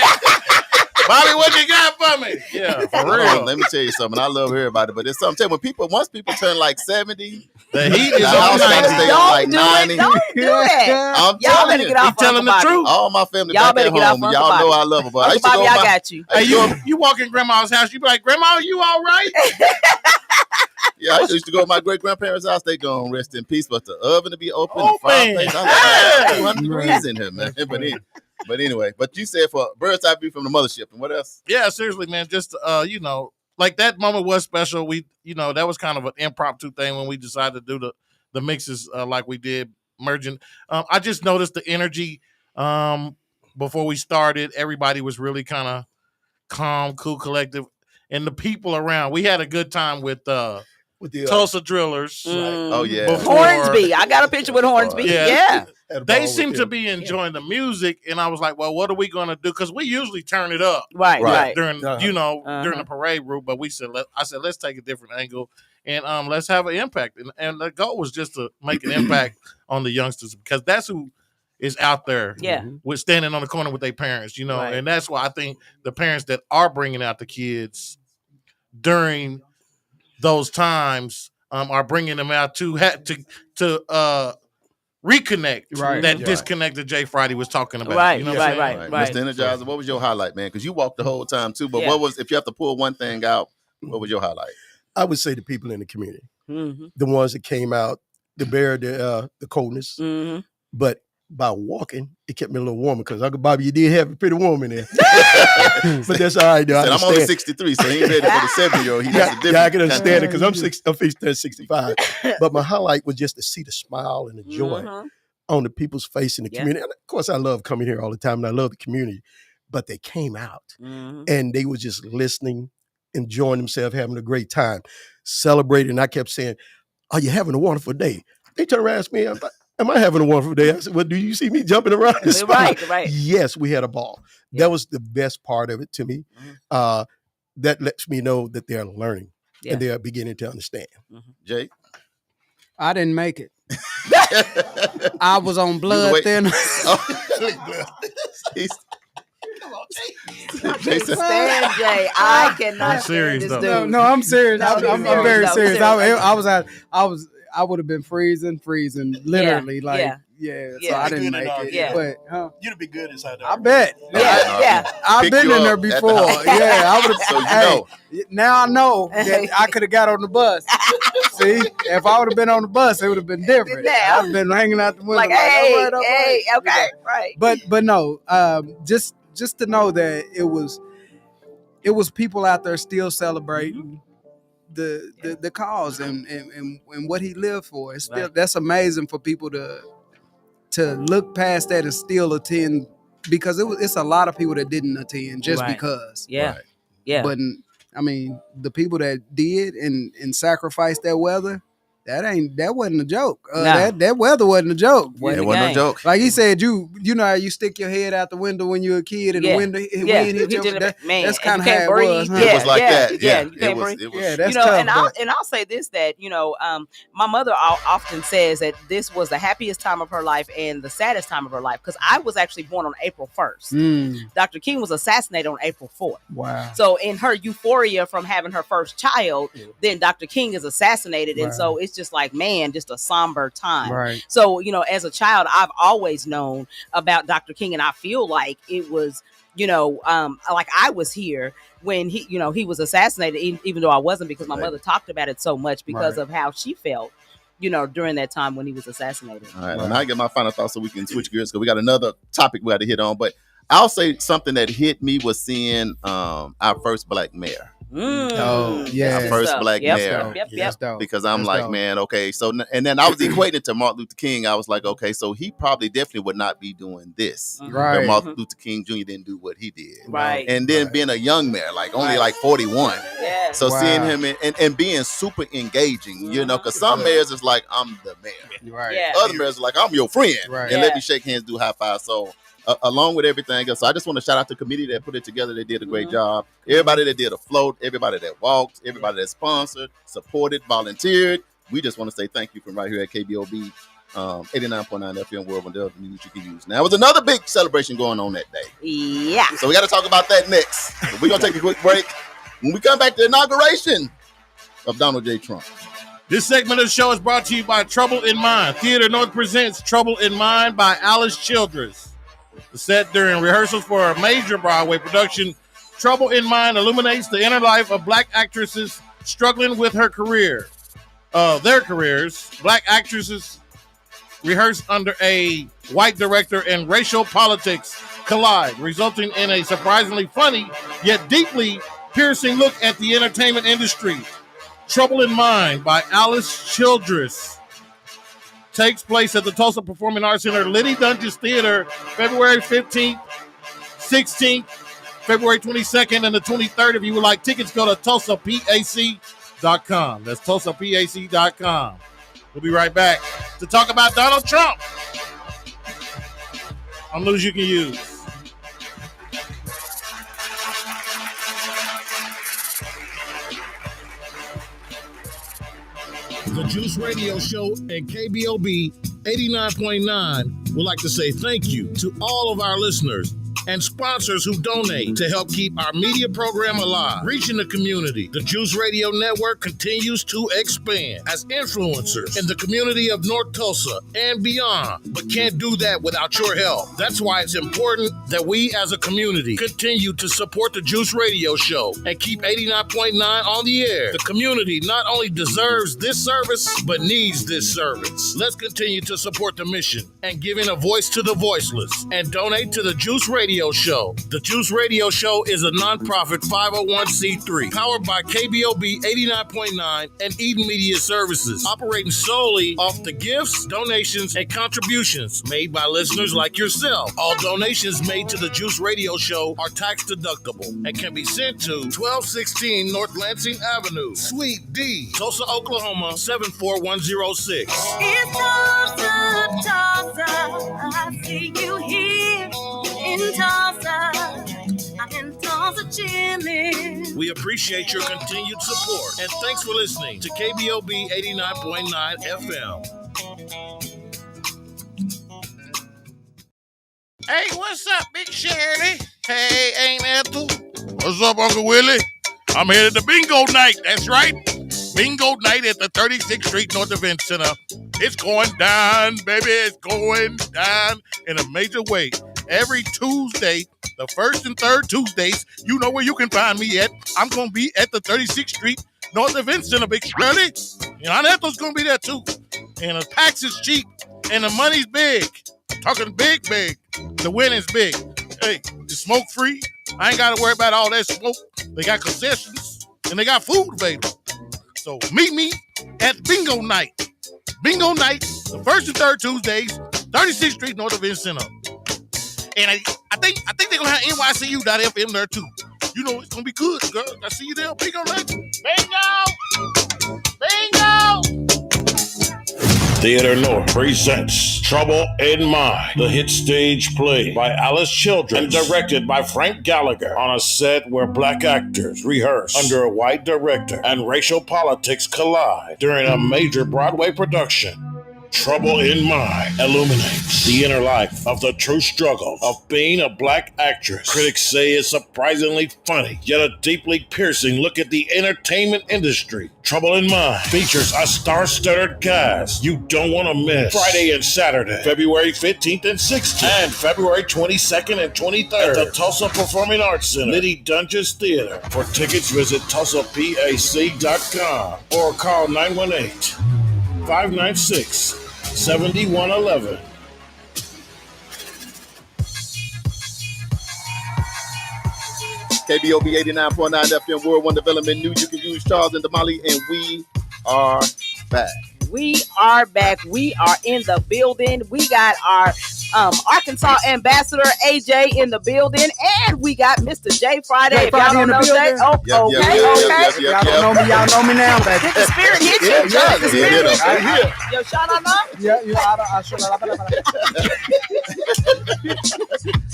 Bobby, what you got for me? Yeah, for real. Let me tell you something. I love everybody, but it's something. Once people turn like 70, the heat is on 90. Don't do it. Don't do that. I'm y'all better get off. Telling the truth. All my family y'all back at home, y'all know I love her. But Uncle Bobby, I got you. Hey, you walk in grandma's house, you be like, "Grandma, you all right?" Yeah, I used to go to my great grandparents' house. They go and rest in peace, but the oven to be open, the man. fireplace. I'm like, 200 degrees in here, man. But anyway, but you said for bird's eye view from the mothership, and what else? Yeah, seriously, man. Just you know, like that moment was special. We, you know, that was kind of an impromptu thing when we decided to do the mixes like we did, merging. I just noticed the energy before we started, everybody was really kind of calm, cool, collective, and the people around. We had a good time with the Tulsa Drillers. Oh yeah, Before- Hornsby. I got a picture with Hornsby. Yeah. Yeah. They seem to be enjoying the music, and I was like, "Well, what are we going to do?" Because we usually turn it up, Right. during during the parade route. But I said, let's take a different angle and let's have an impact. And the goal was just to make an impact on the youngsters because that's who is out there, with standing on the corner with their parents, Right. and that's why I think the parents that are bringing out the kids during those times are bringing them out to reconnect that disconnect that Jay Friday was talking about. Right, you know what I'm saying? right. Mr. Energizer, what was your highlight, man? Because you walked the whole time too. But Yeah. what was, if you have to pull one thing out, what was your highlight? I would say the people in the community, Mm-hmm. the ones that came out to bear the coldness, Mm-hmm. but by walking, it kept me a little warmer because Uncle Bobby, you did have it pretty warm in there. But that's all right, though. Said, I'm only 63, so he ain't ready for the 70-year-old. He has a different I can understand it kind because I'm fixing 65. But my highlight was just to see the smile and the joy Mm-hmm. on the people's face in the community. And of course, I love coming here all the time, and I love the community. But they came out, Mm-hmm. and they were just listening, enjoying themselves, having a great time, celebrating. And I kept saying, "Are you having a wonderful day?" They turned around and asked me, "Am I having a wonderful day?" I said, "Well, do you see me jumping around the spot?" Right. Yes, we had a ball. Yeah. That was the best part of it to me. That lets me know that they're learning and they are beginning to understand. Jay? I didn't make it. I was on blood thinner. Jay said, Stand Jay. I cannot I'm serious, stand this though. dude. No, I'm serious. No, I'm serious. very No, serious. serious. I would have been freezing, literally. So Yeah. I didn't make it. Yeah. But You'd be good inside I bet. Yeah. I've Pick been you in there up at the before. house. Yeah, I would have. So you know. Now I know that I could have got on the bus. See, if I would have been on the bus, it would have been different. Yeah. I'd have been hanging out the window. Like, all hey, right. okay, right. But no, just to know that it was people out there still celebrating the cause and what he lived for. It's still that's amazing for people to look past that and still attend, because it's a lot of people that didn't attend just because. Yeah. Right. Yeah. But I mean, the people that did and sacrificed their weather, that wasn't a joke. That weather wasn't a joke. It wasn't no joke. Like he said, you know how you stick your head out the window when you're a kid and the wind hit your that's kind of how it was. Huh? It was like that. Yeah, Yeah. you can't breathe. It was. Yeah, that's tough. tough. I'll say this, that my mother often says that this was the happiest time of her life and the saddest time of her life, because I was actually born on April 1st. Dr. King was assassinated on April 4th. Wow. So in her euphoria from having her first child, then Dr. King is assassinated, and Right. so it's just like, man, just a somber time. Right. So as a child, I've always known about Dr. King, and I feel like it was, like I was here when he was assassinated, even though I wasn't, because my mother talked about it so much because of how she felt, during that time when he was assassinated. All right, and I get my final thoughts so we can switch gears because we got another topic we got to hit on. But I'll say something that hit me was seeing our first black mayor. Oh, yeah. Our first black mayor. Yep. That's dope. Because I'm That's like, dope. man, okay. So, and then I was equating it to Martin Luther King. I was like, okay, so he probably definitely would not be doing this. Right. If Martin Luther King Jr. didn't do what he did. Right. And then being a young mayor, like only like 41. Yeah. So Wow. seeing him and being super engaging, because some mayors is like, I'm the mayor. Right. Yeah. Other mayors are like, I'm your friend. Right. And let Yeah. me shake hands, do high five. So along with everything else, so I just want to shout out the committee that put it together. They did a great job. Everybody that did a float, everybody that walked, everybody that sponsored, supported, volunteered. We just want to say thank you from right here at KBOB 89.9 FM World, when there's music you can use. Now, there was another big celebration going on that day. Yeah. So we got to talk about that next. We're going to take a quick break. When we come back to the inauguration of Donald J. Trump. This segment of the show is brought to you by Trouble in Mind. Theater North presents Trouble in Mind by Alice Childress. The set during rehearsals for a major Broadway production, Trouble in Mind illuminates the inner life of black actresses struggling with their careers. Black actresses rehearse under a white director and racial politics collide, resulting in a surprisingly funny yet deeply piercing look at the entertainment industry. Trouble in Mind by Alice Childress takes place at the Tulsa Performing Arts Center, Liddy Dungeons Theater, February 15th 16th, February 22nd, and the 23rd. If you would like tickets, go to TulsaPAC.com. That's TulsaPAC.com. We'll be right back to talk about Donald Trump on News You Can Use. The Juice Radio Show and KBOB 89.9 would like to say thank you to all of our listeners and sponsors who donate to help keep our media program alive, reaching the community. The Juice Radio Network continues to expand as influencers in the community of North Tulsa and beyond, but can't do that without your help. That's why it's important that we as a community continue to support the Juice Radio Show and keep 89.9 on the air. The community not only deserves this service, but needs this service. Let's continue to support the mission and giving a voice to the voiceless and donate to the Juice Radio Show. The Juice Radio Show is a nonprofit 501c3 powered by KBOB 89.9 and Eden Media Services, operating solely off the gifts, donations, and contributions made by listeners like yourself. All donations made to the Juice Radio Show are tax deductible and can be sent to 1216 North Lansing Avenue, Suite D, Tulsa, Oklahoma 74106. It's Tulsa, Tulsa. I see you here in Tulsa. I'm in Tulsa chillin'. We appreciate your continued support and thanks for listening to KBOB 89.9 FM. Hey, what's up, Big Shirley? Hey, Aunt Ethel. What's up, Uncle Willie? I'm headed to bingo night. That's right. Bingo night at the 36th Street North Event Center. It's going down, baby. It's going down in a major way. Every Tuesday, the first and third Tuesdays, you know where you can find me at. I'm going to be at the 36th Street North Event Center, Big Shirley. And Aunt Ethel's going to be there too. And the tax is cheap and the money's big. I'm talking big. The winning's big. Hey, it's smoke free. I ain't got to worry about all that smoke. They got concessions and they got food available. So meet me at bingo night. Bingo night, the first and third Tuesdays, 36th Street North Event Center. And I think they're gonna have NYCU.FM there too. You know it's gonna be good, girl. I see you there. Bingo night. Bingo! Theater North presents Trouble in Mind, the hit stage play by Alice Children and directed by Frank Gallagher, on a set where black actors rehearse under a white director and racial politics collide during a major Broadway production. Trouble in Mind illuminates the inner life of the true struggle of being a black actress. Critics say it's surprisingly funny, yet a deeply piercing look at the entertainment industry. Trouble in Mind features a star-studded cast you don't want to miss. Friday and Saturday, February 15th and 16th, and February 22nd and 23rd at the Tulsa Performing Arts Center, Liddy Dungeons Theater. For tickets, visit TulsaPAC.com or call 918-596-7111. KBOB 89.9 FM World One Development News You Can Use, Charles and Damali, and we are back. We are back. We are in the building. We got our Arkansas ambassador AJ in the building, and we got Mr. J Friday. J Friday in the building. Okay. Y'all Y'all know me now, baby. Did the spirit hit you? Yeah, The spirit hit right you? here. Yo, shout out now.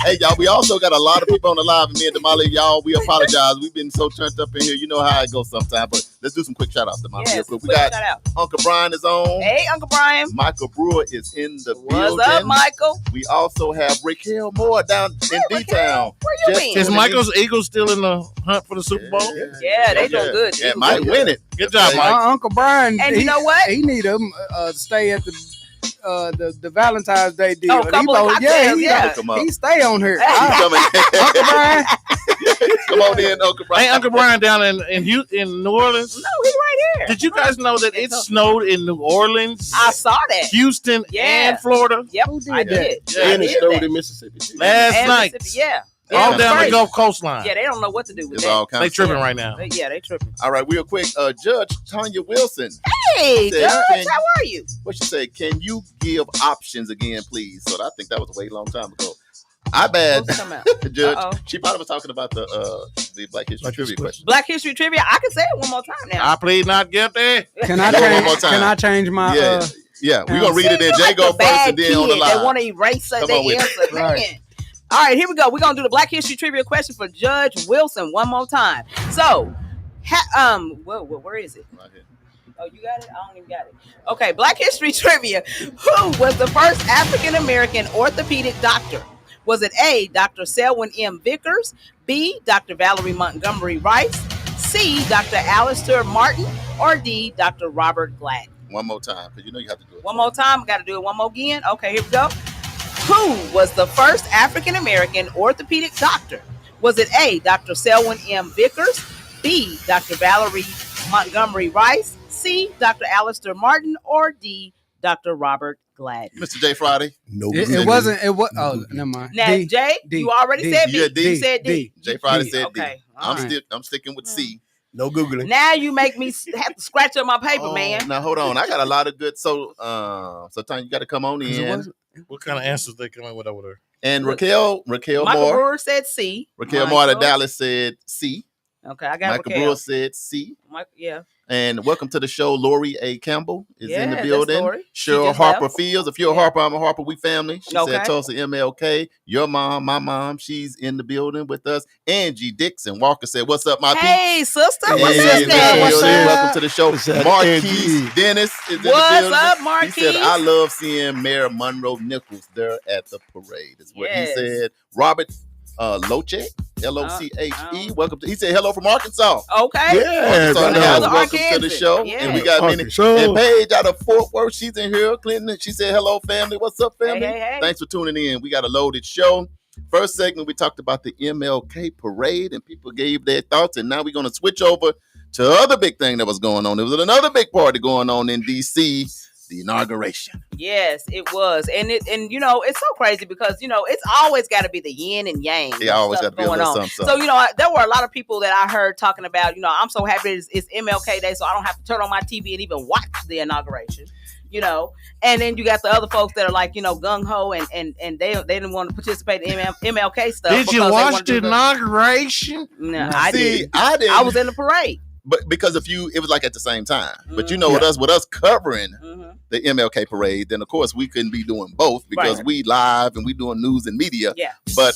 Hey, y'all, we also got a lot of people on the live, and me and Damali, y'all, we apologize. We've been so turned up in here. You know how it goes sometimes, but let's do some quick shout-outs, Damali. Yes, We quick got shout out. Uncle Brian is on. Hey, Uncle Brian. Michael Brewer is in the building. What's up, Michael? We also have Raquel Moore down in D-Town. Where you been? Is Michael's Eagles still in the hunt for the Super Bowl? Yeah, they doing good. Yeah, might win it. Good job, Mike. Uncle Brian, And you know what? He need him stay at the Valentine's Day deal. Oh, couple of cocktails, yeah. He stay on here. He's coming. Uncle Brian, Come on in, Uncle Brian. Hey, Uncle Brian down in New Orleans. No, he's right here. Did you guys know that it snowed in New Orleans, I saw that. Houston, Yeah. and Florida Yep, Who did I that? did. Yeah, I And it did snowed that. in Mississippi. last And night? Mississippi, yeah. All Yeah, down the crazy. Gulf coastline. Yeah, they don't know what to do with It's that. all kinds They of tripping stuff. right now. Yeah, they tripping. All right, real quick. Judge Tanya Wilson. Hey, Said, Judge, can- how are you? What she say? Can you give options again, please? So I think that was a way long time ago. I bad. What's coming out? Judge. Uh-oh. She probably was talking about the Black History Trivia question. Black History Trivia. I can say it one more time now. I plead not guilty. Can I One more change? time. Can I change my? Yeah, we're gonna read it. Then See, you Jay like go the first, bad and then on the kid. line. They want to erase their Come on with it. answer. Man. All right, here we go. We're gonna do the Black History Trivia question for Judge Wilson one more time. So, where is it? Right here. Oh, you got it? I don't even got it. Okay, Black History Trivia. Who was the first African American orthopedic doctor? Was it A, Dr. Selwyn M. Vickers, B, Dr. Valerie Montgomery Rice, C, Dr. Alistair Martin, or D, Dr. Robert Gladden? One more time, because you know you have to do it. One more time. Got to do it one more again. Okay, here we go. Who was the first African American orthopedic doctor? Was it A, Dr. Selwyn M. Vickers, B, Dr. Valerie Montgomery Rice, C, Dr. Alistair Martin, or D, Dr. Robert Gladden? Mr. J. Friday. No, It wasn't. It was. Oh, never mind. Now, D, Jay, D, you already D. said B. Yeah, D. You said D. J. Friday D. said Okay, D. all right. I'm sticking with C. no Googling. Now you make me have to scratch up my paper, Oh, man. Now hold on, I got a lot of good. So Tanya, you got to come on in. What kind of answers they coming with over there? And Raquel Michael Moore, Brewer said C. Moore out of Dallas said C. Okay, I got Michael Raquel. Brewer said C. Yeah. And welcome to the show, Lori A. Campbell is in the Yeah, building. that's Lori. She Cheryl just Harper left. Fields. If you're a Harper, I'm a Harper. We family. She Okay. said Tulsa MLK. Your mom, my mom, she's in the building with us. Angie Dixon Walker said, "What's up, my Hey, sister. people?" What's And up, in the Dad? What's building. up? Welcome to the show. What's up, Marquise Angie? Dennis is in the What's building. up, He Marquise? said, "I love seeing Mayor Monroe Nichols there at the parade." Is what Yes. he said. Robert Loche, Loche. Welcome to. He said, "Hello from Arkansas." Okay. Yeah, So brother. now, Another welcome to the Arkansas. show. Yeah. And we got many. Arkansas. And Paige out of Fort Worth, she's in here. Clinton, she said, "Hello, family. What's up, family?" Hey. Thanks for tuning in. We got a loaded show. First segment, we talked about the MLK parade, and people gave their thoughts. And now we're going to switch over to the other big thing that was going on. There was another big party going on in D.C., the inauguration. Yes, it was. And you know, it's so crazy because, you know, it's always got to be the yin and yang. Yeah, always stuff got to be a going little on. something. So, you know, there were a lot of people that I heard talking about, you know, I'm so happy it's MLK Day, so I don't have to turn on my TV and even watch the inauguration, you know. And then you got the other folks that are like, you know, gung-ho and they didn't want to participate in MLK stuff. Did you because they watch wanted the to do inauguration? No, I See, didn't. I didn't. I was in the parade. But because it was like at the same time. But you know, with us covering Mm-hmm. the MLK parade, then of course we couldn't be doing both because Right. we live and we doing news and media. Yeah. But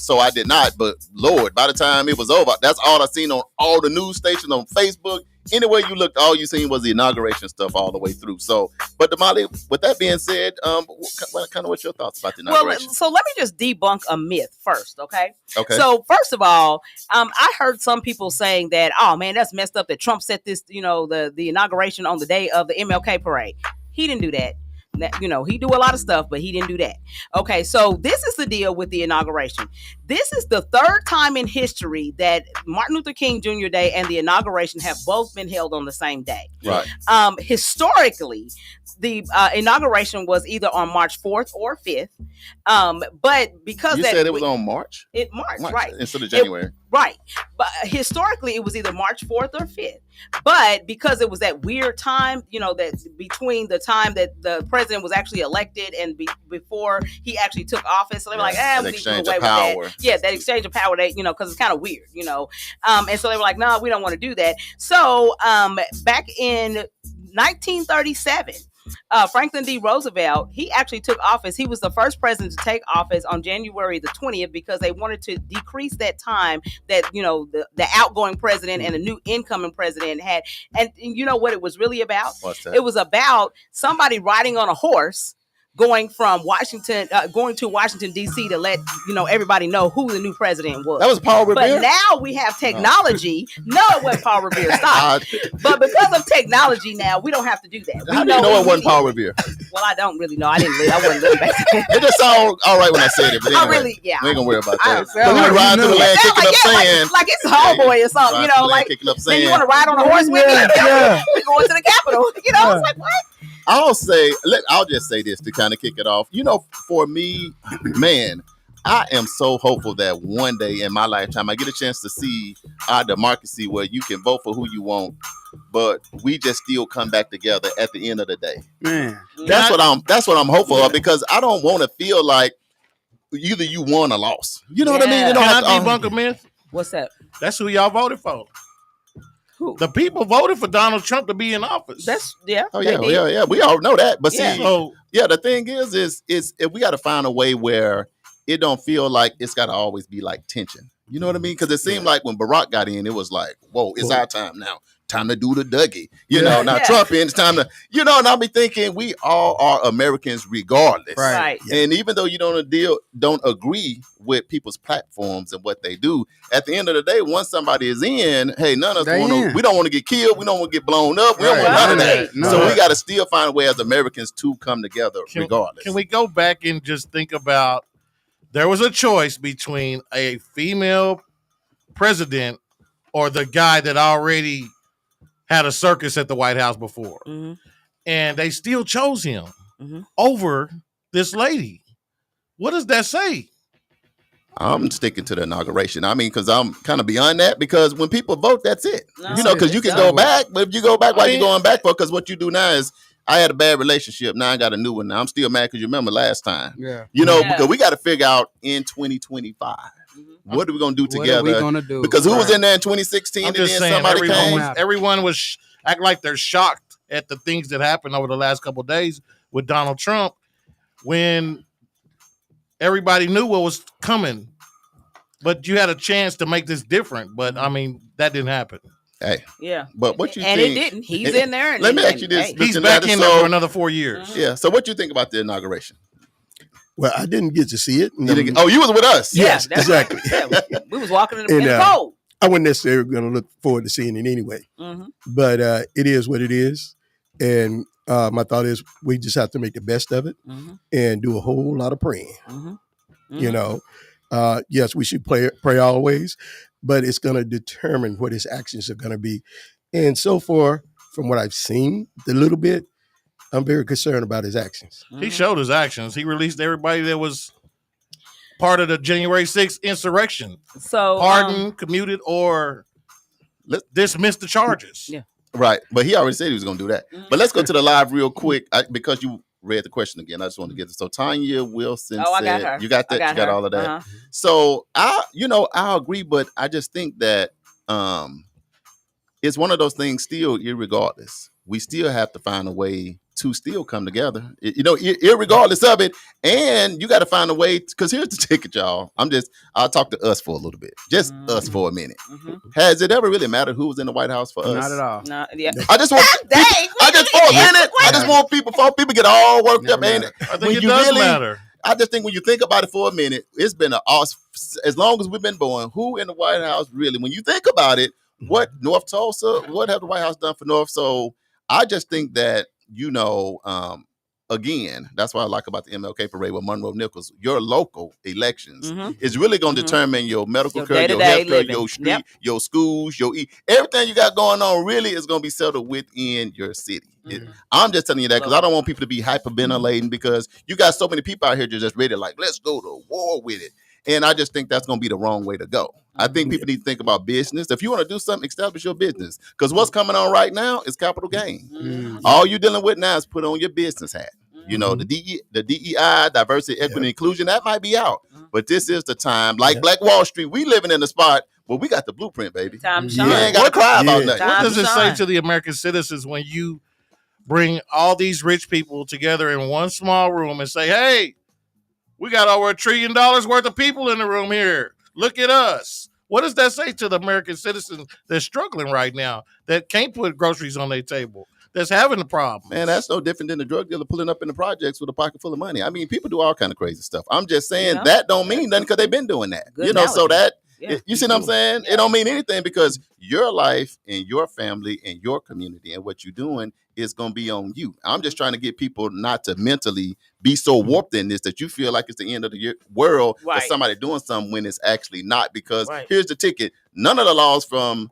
so I did not. But Lord, by the time it was over, that's all I seen on all the news stations, on Facebook. Anywhere you looked, all you seen was the inauguration stuff all the way through. So, but Damali, with that being said, what's your thoughts about the Well, inauguration? so let me just debunk a myth first, okay? Okay. So first of all, I heard some people saying that, oh man, that's messed up that Trump set this, you know, the inauguration on the day of the MLK parade. He didn't do that. You know, he do a lot of stuff, but he didn't do that. Okay, so this is the deal with the inauguration. This is the third time in history that Martin Luther King Jr. Day and the inauguration have both been held on the same day. Right. Historically, the inauguration was either on March 4th or 5th. But because You said it was on March? March, right. Instead of January. Right. But historically, it was either March 4th or 5th. But because it was that weird time, you know, that between the time that the president was actually elected and before he actually took office, so they were like, That we need to do exchange away of with power. that. Yeah, that exchange of power, you know, because it's kind of weird, you know. And so they were like, no, we don't want to do that. So back in 1937, Franklin D. Roosevelt, he actually took office. He was the first president to take office on January the 20th because they wanted to decrease that time that, you know, the outgoing president and the new incoming president had. And you know what it was really about? What's that? It was about somebody riding on a horse going from Washington, going to Washington, D.C. to let, you know, everybody know who the new president was. That was Paul Revere? But now we have technology. No, it wasn't Paul Revere. Stop. I- But because of technology now, we don't have to do that. We How do you know it wasn't Paul Revere? Well, I don't really know. I wasn't living back then. It just sounded all right when I said it, but I anyway, really, yeah. we ain't gonna worry about I that. don't So we know. ride through the land It sounds kicking up sand. like it's homeboy or something, you know, like kicking up then you sand. want to ride on a horse with me? Yeah. We're going to the Capitol. You know, it's like, what? I'll just say this to kind of kick it off. You know, for me, man, I am so hopeful that one day in my lifetime I get a chance to see our democracy where you can vote for who you want, but we just still come back together at the end of the day. Man. That's what I'm hopeful of, because I don't want to feel like either you won or lost. You know what I mean? Yeah. You don't Can have I to, debunk a myth? What's that? That's who y'all voted for. Who? The people voted for Donald Trump to be in office. That's yeah. Oh they yeah, did. yeah. We all know that. But Yeah. see, So the thing is if we got to find a way where it don't feel like it's got to always be like tension. You know what I mean? Because it seemed like when Barack got in, it was like, whoa, it's our time now. Time to do the Dougie. You know, now Yeah. Trump in, it's time to, and I'll be thinking we all are Americans regardless. Right. And even though you don't agree with people's platforms and what they do, at the end of the day, once somebody is in, hey, none of us we don't want to get killed, we don't want to get blown up, we don't want none of that. No. So we got to still find a way as Americans to come together regardless. Can we go back and just think about there was a choice between a female president or the guy that already had a circus at the White House before. Mm-hmm. And they still chose him Mm-hmm. over this lady. What does that say? I'm sticking to the inauguration. I mean, because I'm kind of beyond that. Because when people vote, that's it. No, Because you can go back, but if you go back, why you going back for? Because what you do now is, I had a bad relationship. Now I got a new one. Now I'm still mad because you remember last time. Yeah. Because we got to figure out in 2025, what are we going to do together? What are we going to do? Because who was in there in 2016 I'm and just then saying, somebody came? everyone was act like they're shocked at the things that happened over the last couple of days with Donald Trump when everybody knew what was coming. But you had a chance to make this different. But, I mean, that didn't happen. Hey. Yeah. But what you and think? it didn't. He's in there. And let me ask you this. Hey. He's back in there for another 4 years. Yeah. So what you think about the inauguration? Well, I didn't get to see it. You was with us. Yes, that's exactly. right. Yeah, we was walking in the, And, in the cold. I wasn't necessarily going to look forward to seeing it anyway. Mm-hmm. But it is what it is. And my thought is we just have to make the best of it and do a whole lot of praying. You know, yes, we should pray always, but it's going to determine what his actions are going to be. And so far, from what I've seen, the little bit, I'm very concerned about his actions. He showed his actions. He released everybody that was part of the January 6th insurrection. So pardoned, commuted, or dismissed the charges. Yeah. Right. But he already said he was going to do that. But let's go to the live real quick because you read the question again. I just want to get it. So Tanya Wilson said, I got her. You got that? You got her. all of that? Uh-huh. So I agree, but I just think that it's one of those things still, irregardless. We still have to find a way to still come together, irregardless of it. And you got to find a way, because here's the ticket, y'all. I'll talk to us for a little bit, just us for a minute. Has it ever really mattered who was in the White House for us? Not at all. No, yeah. I just want before people get all worked up, ain't it? I think it does matter. I just think when you think about it for a minute, it's been as long as we've been born, who in the White House really, when you think about it, what North Tulsa, what have the White House done for North? So I just think that, again, that's what I like about the MLK parade with Monroe Nichols. Your local elections is really going to determine your medical care, your health care, your street, your schools, everything you got going on really is going to be settled within your city. I'm just telling you that because I don't want people to be hyperventilating because you got so many people out here just ready like, let's go to war with it. And I just think that's going to be the wrong way to go. I think people need to think about business. If you want to do something, establish your business. Because what's coming on right now is capital gain. All you're dealing with now is put on your business hat. The DEI, diversity, equity, and inclusion, that might be out. But this is the time. Like Black Wall Street, we living in the spot where we got the blueprint, baby. Time to You shine. ain't got to cry about nothing. What does it say to the American citizens when you bring all these rich people together in one small room and say, hey, we got over $1 trillion worth of people in the room here. Look at us. What does that say to the American citizens that's struggling right now, that can't put groceries on their table, that's having a problem? Man, that's no different than the drug dealer pulling up in the projects with a pocket full of money. I mean, people do all kind of crazy stuff. I'm just saying that don't mean nothing because they've been doing that. Good So analogy. that, Yeah. you see what I'm saying? It don't mean anything because your life and your family and your community and what you're doing is going to be on you. I'm just trying to get people not to mentally be so warped in this that you feel like it's the end of the world or somebody doing something when it's actually not. Because here's the ticket. None of the laws from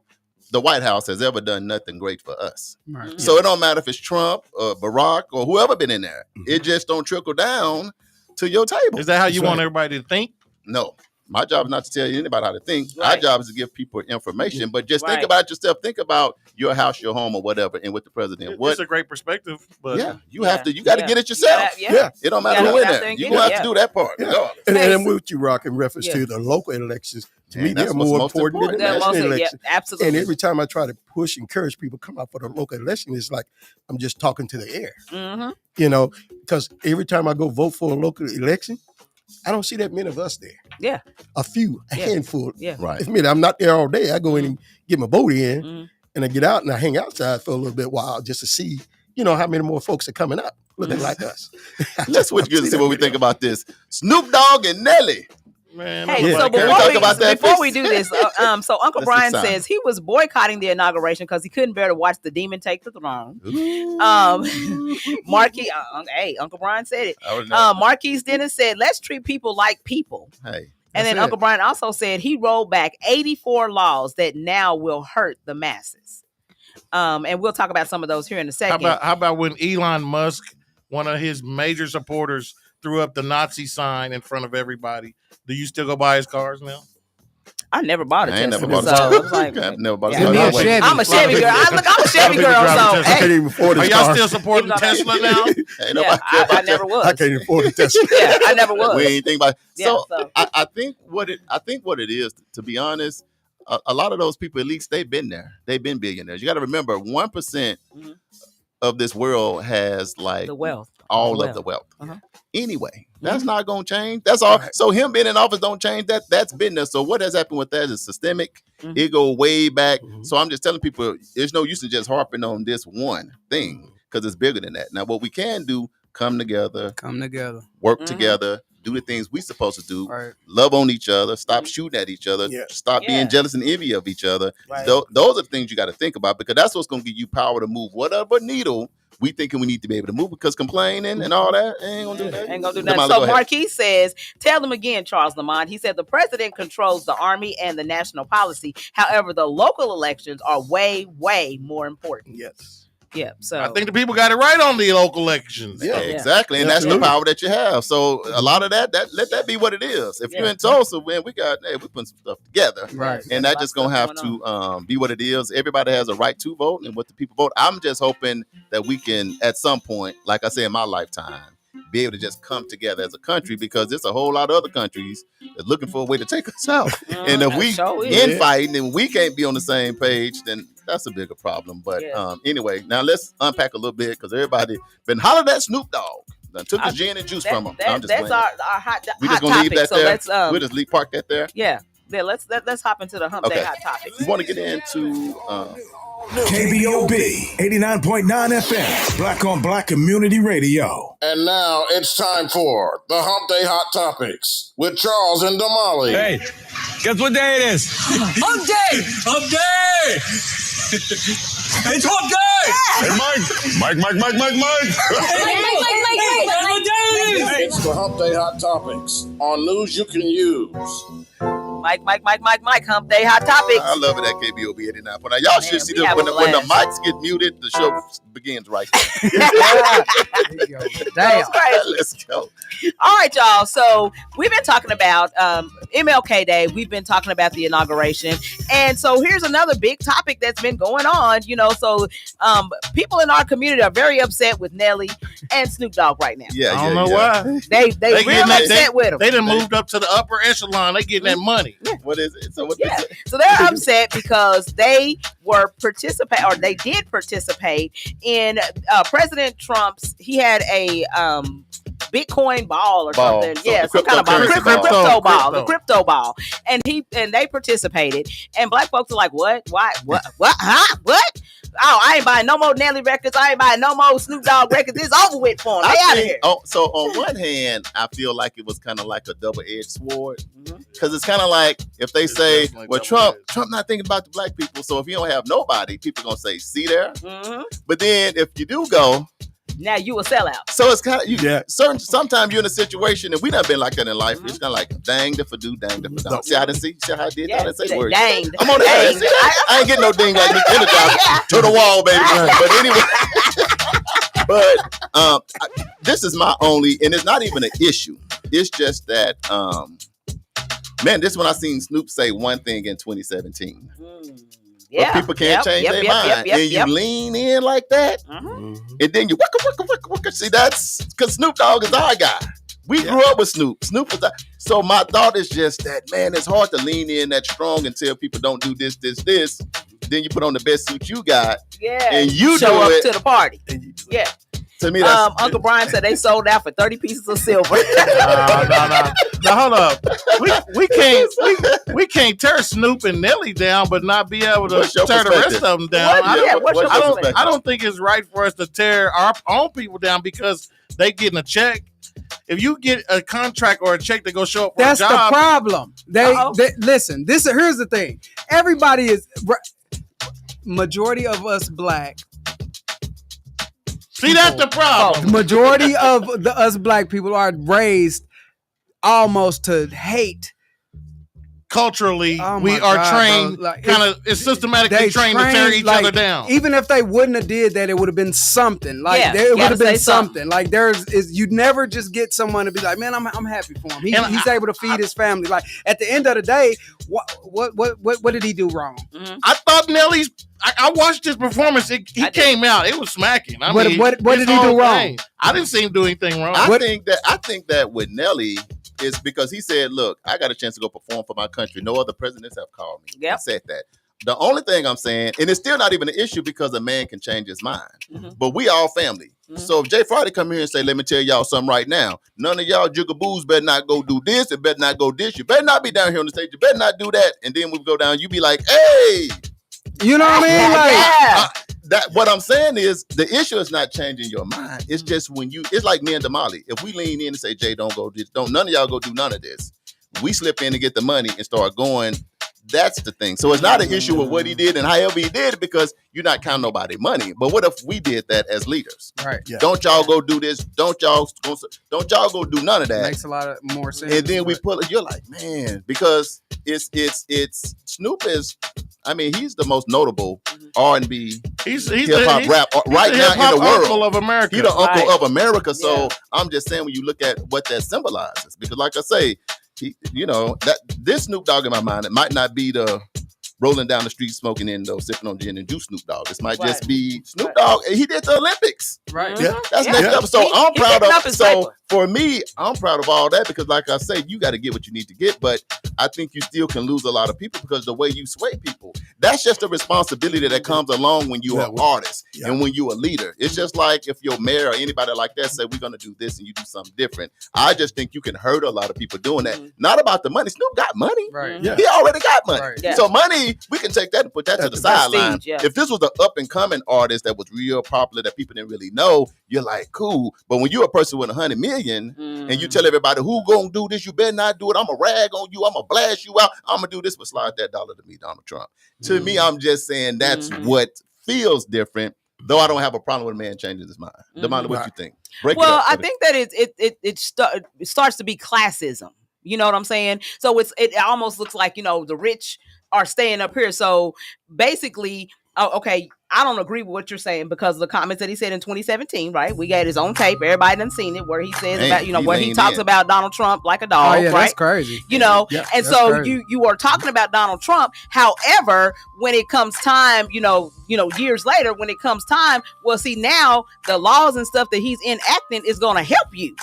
the White House has ever done nothing great for us. Right. So it don't matter if it's Trump or Barack or whoever been in there. It just don't trickle down to your table. Is that how you want everybody to think? No. My job is not to tell anybody how to think. Right. Our job is to give people information. But just think Right. about yourself. Think about your house, your home, or whatever, and with the president. It's a great perspective, but You have to. You got to get it yourself. Yeah. It don't You matter gotta who in go out there. there and You get gonna it, have to do that part. regardless. And Hey, I'm with you, Rock, in reference to the local elections. To me, that's they're what's more most important than the important. national Yeah, election. absolutely. And every time I try to encourage people to come out for the local election, it's like I'm just talking to the air. Mm-hmm. You know, because every time I go vote for a local election, I don't see that many of us there. Yeah. A few, a Yeah. handful. Yeah. Right. I mean, I'm not there all day. I go in and get my vote in, Mhm. and I get out and I hang outside for a little bit while just to see, how many more folks are coming out looking like us. Let's switch gears and see what we think about this. Snoop Dogg and Nelly. Man, Hey, Yeah. so Can we talk about that, before please? we do this, so Uncle Let's Brian decide. says he was boycotting the inauguration because he couldn't bear to watch the demon take the throne. Marquis, hey, Uncle Brian said it. I already know. Marquise Dennis said, "Let's treat people like people." Hey, And then That's it. Uncle Brian also said he rolled back 84 laws that now will hurt the masses. And we'll talk about some of those here in a second. How about when Elon Musk, one of his major supporters, threw up the Nazi sign in front of everybody? Do you still go buy his cars now? I never bought a I ain't Tesla, never bought a so Tesla. it was like, I've never bought a Yeah. Give me a Tesla. Chevy. I'm a Chevy girl. I'm a Chevy people girl, drive so a Tesla. I hey, can't even afford Are this y'all car. still supporting Even though Tesla now? Ain't yeah, nobody care I about never that. was. I can't even afford a Tesla. Yeah, I never was. We ain't think about it. Yeah, So, so- I think what it is, to be honest, a lot of those people, at least they've been there. They've been billionaires. You got to remember, 1% Mhm. of this world has like The wealth. all The of the wealth. Uh-huh. Anyway, that's not going to change. That's all. So him being in office don't change that. That's been there. So what has happened with that is systemic. Mhm. It go way back. Mhm. So I'm just telling people, there's no use in just harping on this one thing because it's bigger than that. Now, what we can do, come together, Come together. work Mhm. together, do the things we supposed to do, Right. love on each other, stop shooting at each other, Yeah. stop Yeah. being jealous and envy of each other. Right. Those are the things you got to think about because that's what's going to give you power to move whatever needle we thinking we need to be able to move because complaining and all that ain't going to do that. Ain't gonna do Damali, nothing. go So ahead. Marquis says, tell them again, Charles Lamont. He said the president controls the army and the national policy. However, the local elections are way, way more important. Yes. Yeah. So I think the people got it right on the local elections. Yeah. Exactly, and that's the Absolutely. power that you have. So a lot of that let that be what it is. If you're Yeah. in Tulsa, man, we putting some stuff together, Right. and There's that just a lot gonna have of stuff to be what it is. Everybody has a right to vote, and what the people vote. I'm just hoping that we can, at some point, like I said, in my lifetime, be able to just come together as a country because there's a whole lot of other countries that's looking for a way to take us out. And if we sure is. infighting and we can't be on the same page, then that's a bigger problem. But Yeah. anyway, now let's unpack a little bit because everybody been hollering at Snoop Dogg. Done took the gin and juice from him. I'm just that's playing. our hot, We hot just gonna topic. leave that So there. let's We'll just park that there. yeah. Let's hop into the hump Okay. day hot topics. We want to get into KBOB 89.9 FM, Black on Black Community Radio. And now it's time for the Hump Day Hot Topics with Charles and Damali. Hey, guess what day it is? Hump day! Hump day! It's hump day! Hey, Mike. It's the Hump Day Hot Topics on news you can use. Mike, hump day hot topics. I love it at KBOB 89. Now y'all should see we this have when a the blast. mics get muted, the show begins right there. There you go. Damn. That's crazy. Let's go. All right, y'all. So we've been talking about MLK Day. We've been talking about the inauguration. And so here's another big topic that's been going on. So people in our community are very upset with Nelly and Snoop Dogg right now. Yeah, I don't know why. They real getting that- upset with them. They done moved up to the upper echelon. They getting that money. What is it? So what Yeah. is it? So they're upset because they did participate in President Trump's. He had a Bitcoin ball or Ball. something. So yeah, the some kind of ball. cryptocurrency ball. The crypto ball. And they participated. And black folks are like, what? Why? What? Huh? What? Oh, I ain't buying no more Nelly records. I ain't buying no more Snoop Dogg records. It's over with for them. They out of here. So on one hand, I feel like it was kind of like a double-edged sword Mhm. because it's kind of like if they say, definitely "Well, double-edged. Trump not thinking about the black people." So if you don't have nobody, people gonna say, "See there." Mhm. But then if you do go, Now you a sellout. so it's kind of Yeah. Sometimes you're in a situation, and we done been like that in life. It's kind of like dang if I do, dang if I don't. See how I didn't see how I did that? I didn't say the word. Dang. I'm on that. See, I ain't getting no ding like this energized to the wall, baby. But anyway, this is my only, and it's not even an issue. It's just that Man, this when I seen Snoop say one thing in 2017. Yeah, but people can't change their mind. And you lean in like that, and then you wicka. See, that's because Snoop Dogg is our guy. We grew up with Snoop. Snoop was so my thought is just that, man, it's hard to lean in that strong and tell people don't do this. Then you put on the best suit you got, and you show up to the party. Yeah. To me, that's Uncle Brian said they sold out for 30 pieces of silver. No. Now hold up. We can't tear Snoop and Nelly down, but not be able to tear the rest of them down. I don't think it's right for us to tear our own people down because they getting a check. If you get a contract or a check to go show up for that's a job, the problem. They listen. Here's the thing. Everybody is majority of us black. See, that's the problem. Majority of us black people are raised almost to hate. Culturally, we are trained it's systematically trained to tear each other down. Even if they wouldn't have did that, it would have been something. It would have been something. Like you'd never just get someone to be like, man, I'm happy for him. He's able to feed his family. Like at the end of the day, what did he do wrong? I thought Nelly's. I watched his performance. He came out. It was smacking. I mean, what did he do wrong? I didn't see him do anything wrong. I think that with Nelly is because he said, "Look, I got a chance to go perform for my country. No other presidents have called me." He said that. The only thing I'm saying, and it's still not even an issue because a man can change his mind. But we all family. So if Jay Friday come here and say, "Let me tell y'all something right now. None of y'all jigaboos better not go do this. It better not go this. You better not be down here on the stage. You better not do that." And then we go down. You be like, "Hey." You know what I mean? What I'm saying is the issue is not changing your mind. It's just when it's like me and Damali. If we lean in and say, Jay, don't go this, none of y'all go do none of this. We slip in and get the money and start going. That's the thing. So it's not an issue with what he did and however he did it because you're not counting nobody money. But what if we did that as leaders? Right. Yeah. Don't y'all go do this. Don't y'all go do none of that. Makes a lot of more sense. And then we pull it. You're like, man, because it's Snoop is. I mean, he's the most notable R&B hip hop rap right now in the world. Uncle of America. He's the uncle of America. So I'm just saying when you look at what that symbolizes, because like I say, that this Snoop Dogg in my mind, it might not be the rolling down the street smoking Indo, sipping on gin and juice Snoop Dogg. This might just be Snoop Dogg. He did the Olympics. Right. Yeah. That's next up. So I'm proud of. So for me, I'm proud of all that because, like I say, you got to get what you need to get. But I think you still can lose a lot of people because the way you sway people. That's just a responsibility that comes along when you're an artist and when you're a leader. It's just like if your mayor or anybody like that say we're going to do this and you do something different. I just think you can hurt a lot of people doing that. Not about the money. Snoop got money. Right. Yeah. He already got money. Right. Yeah. So money, we can take that and put that to the sideline. Yeah. If this was an up and coming artist that was real popular that people didn't really know, you're like, cool. But when you're a person with 100 million and you tell everybody who gonna do this, you better not do it. I'm gonna rag on you. I'm gonna blast you out. I'm gonna do this, but slide that dollar to me, Donald Trump. To me, I'm just saying that's what feels different. Though I don't have a problem with a man changing his mind. Damali, what you think? I think that it starts to be classism. You know what I'm saying? So it almost looks like, the rich are staying up here. So basically, okay, I don't agree with what you're saying because of the comments that he said in 2017, right? We got his own tape. Everybody done seen it where he says about, where he talks about Donald Trump like a dog, right? That's crazy. And so you are talking about Donald Trump. However, when it comes time, years later, when it comes time, well, see, now the laws and stuff that he's enacting is going to help you.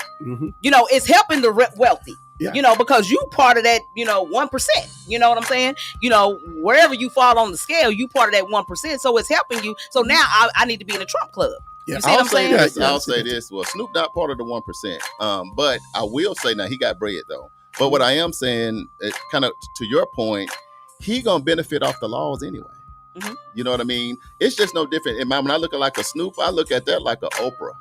It's helping the wealthy. Yeah. Because you part of that, 1%. You know what I'm saying? Wherever you fall on the scale, you part of that 1%. So it's helping you. So now I need to be in the Trump club. Yeah. You see what I'm saying? I'll say this. Well, Snoop not part of the 1%. But I will say now he got bread though. But what I am saying, kind of to your point, he gonna benefit off the laws anyway. You know what I mean? It's just no different. When I look at like a Snoop, I look at that like a Oprah.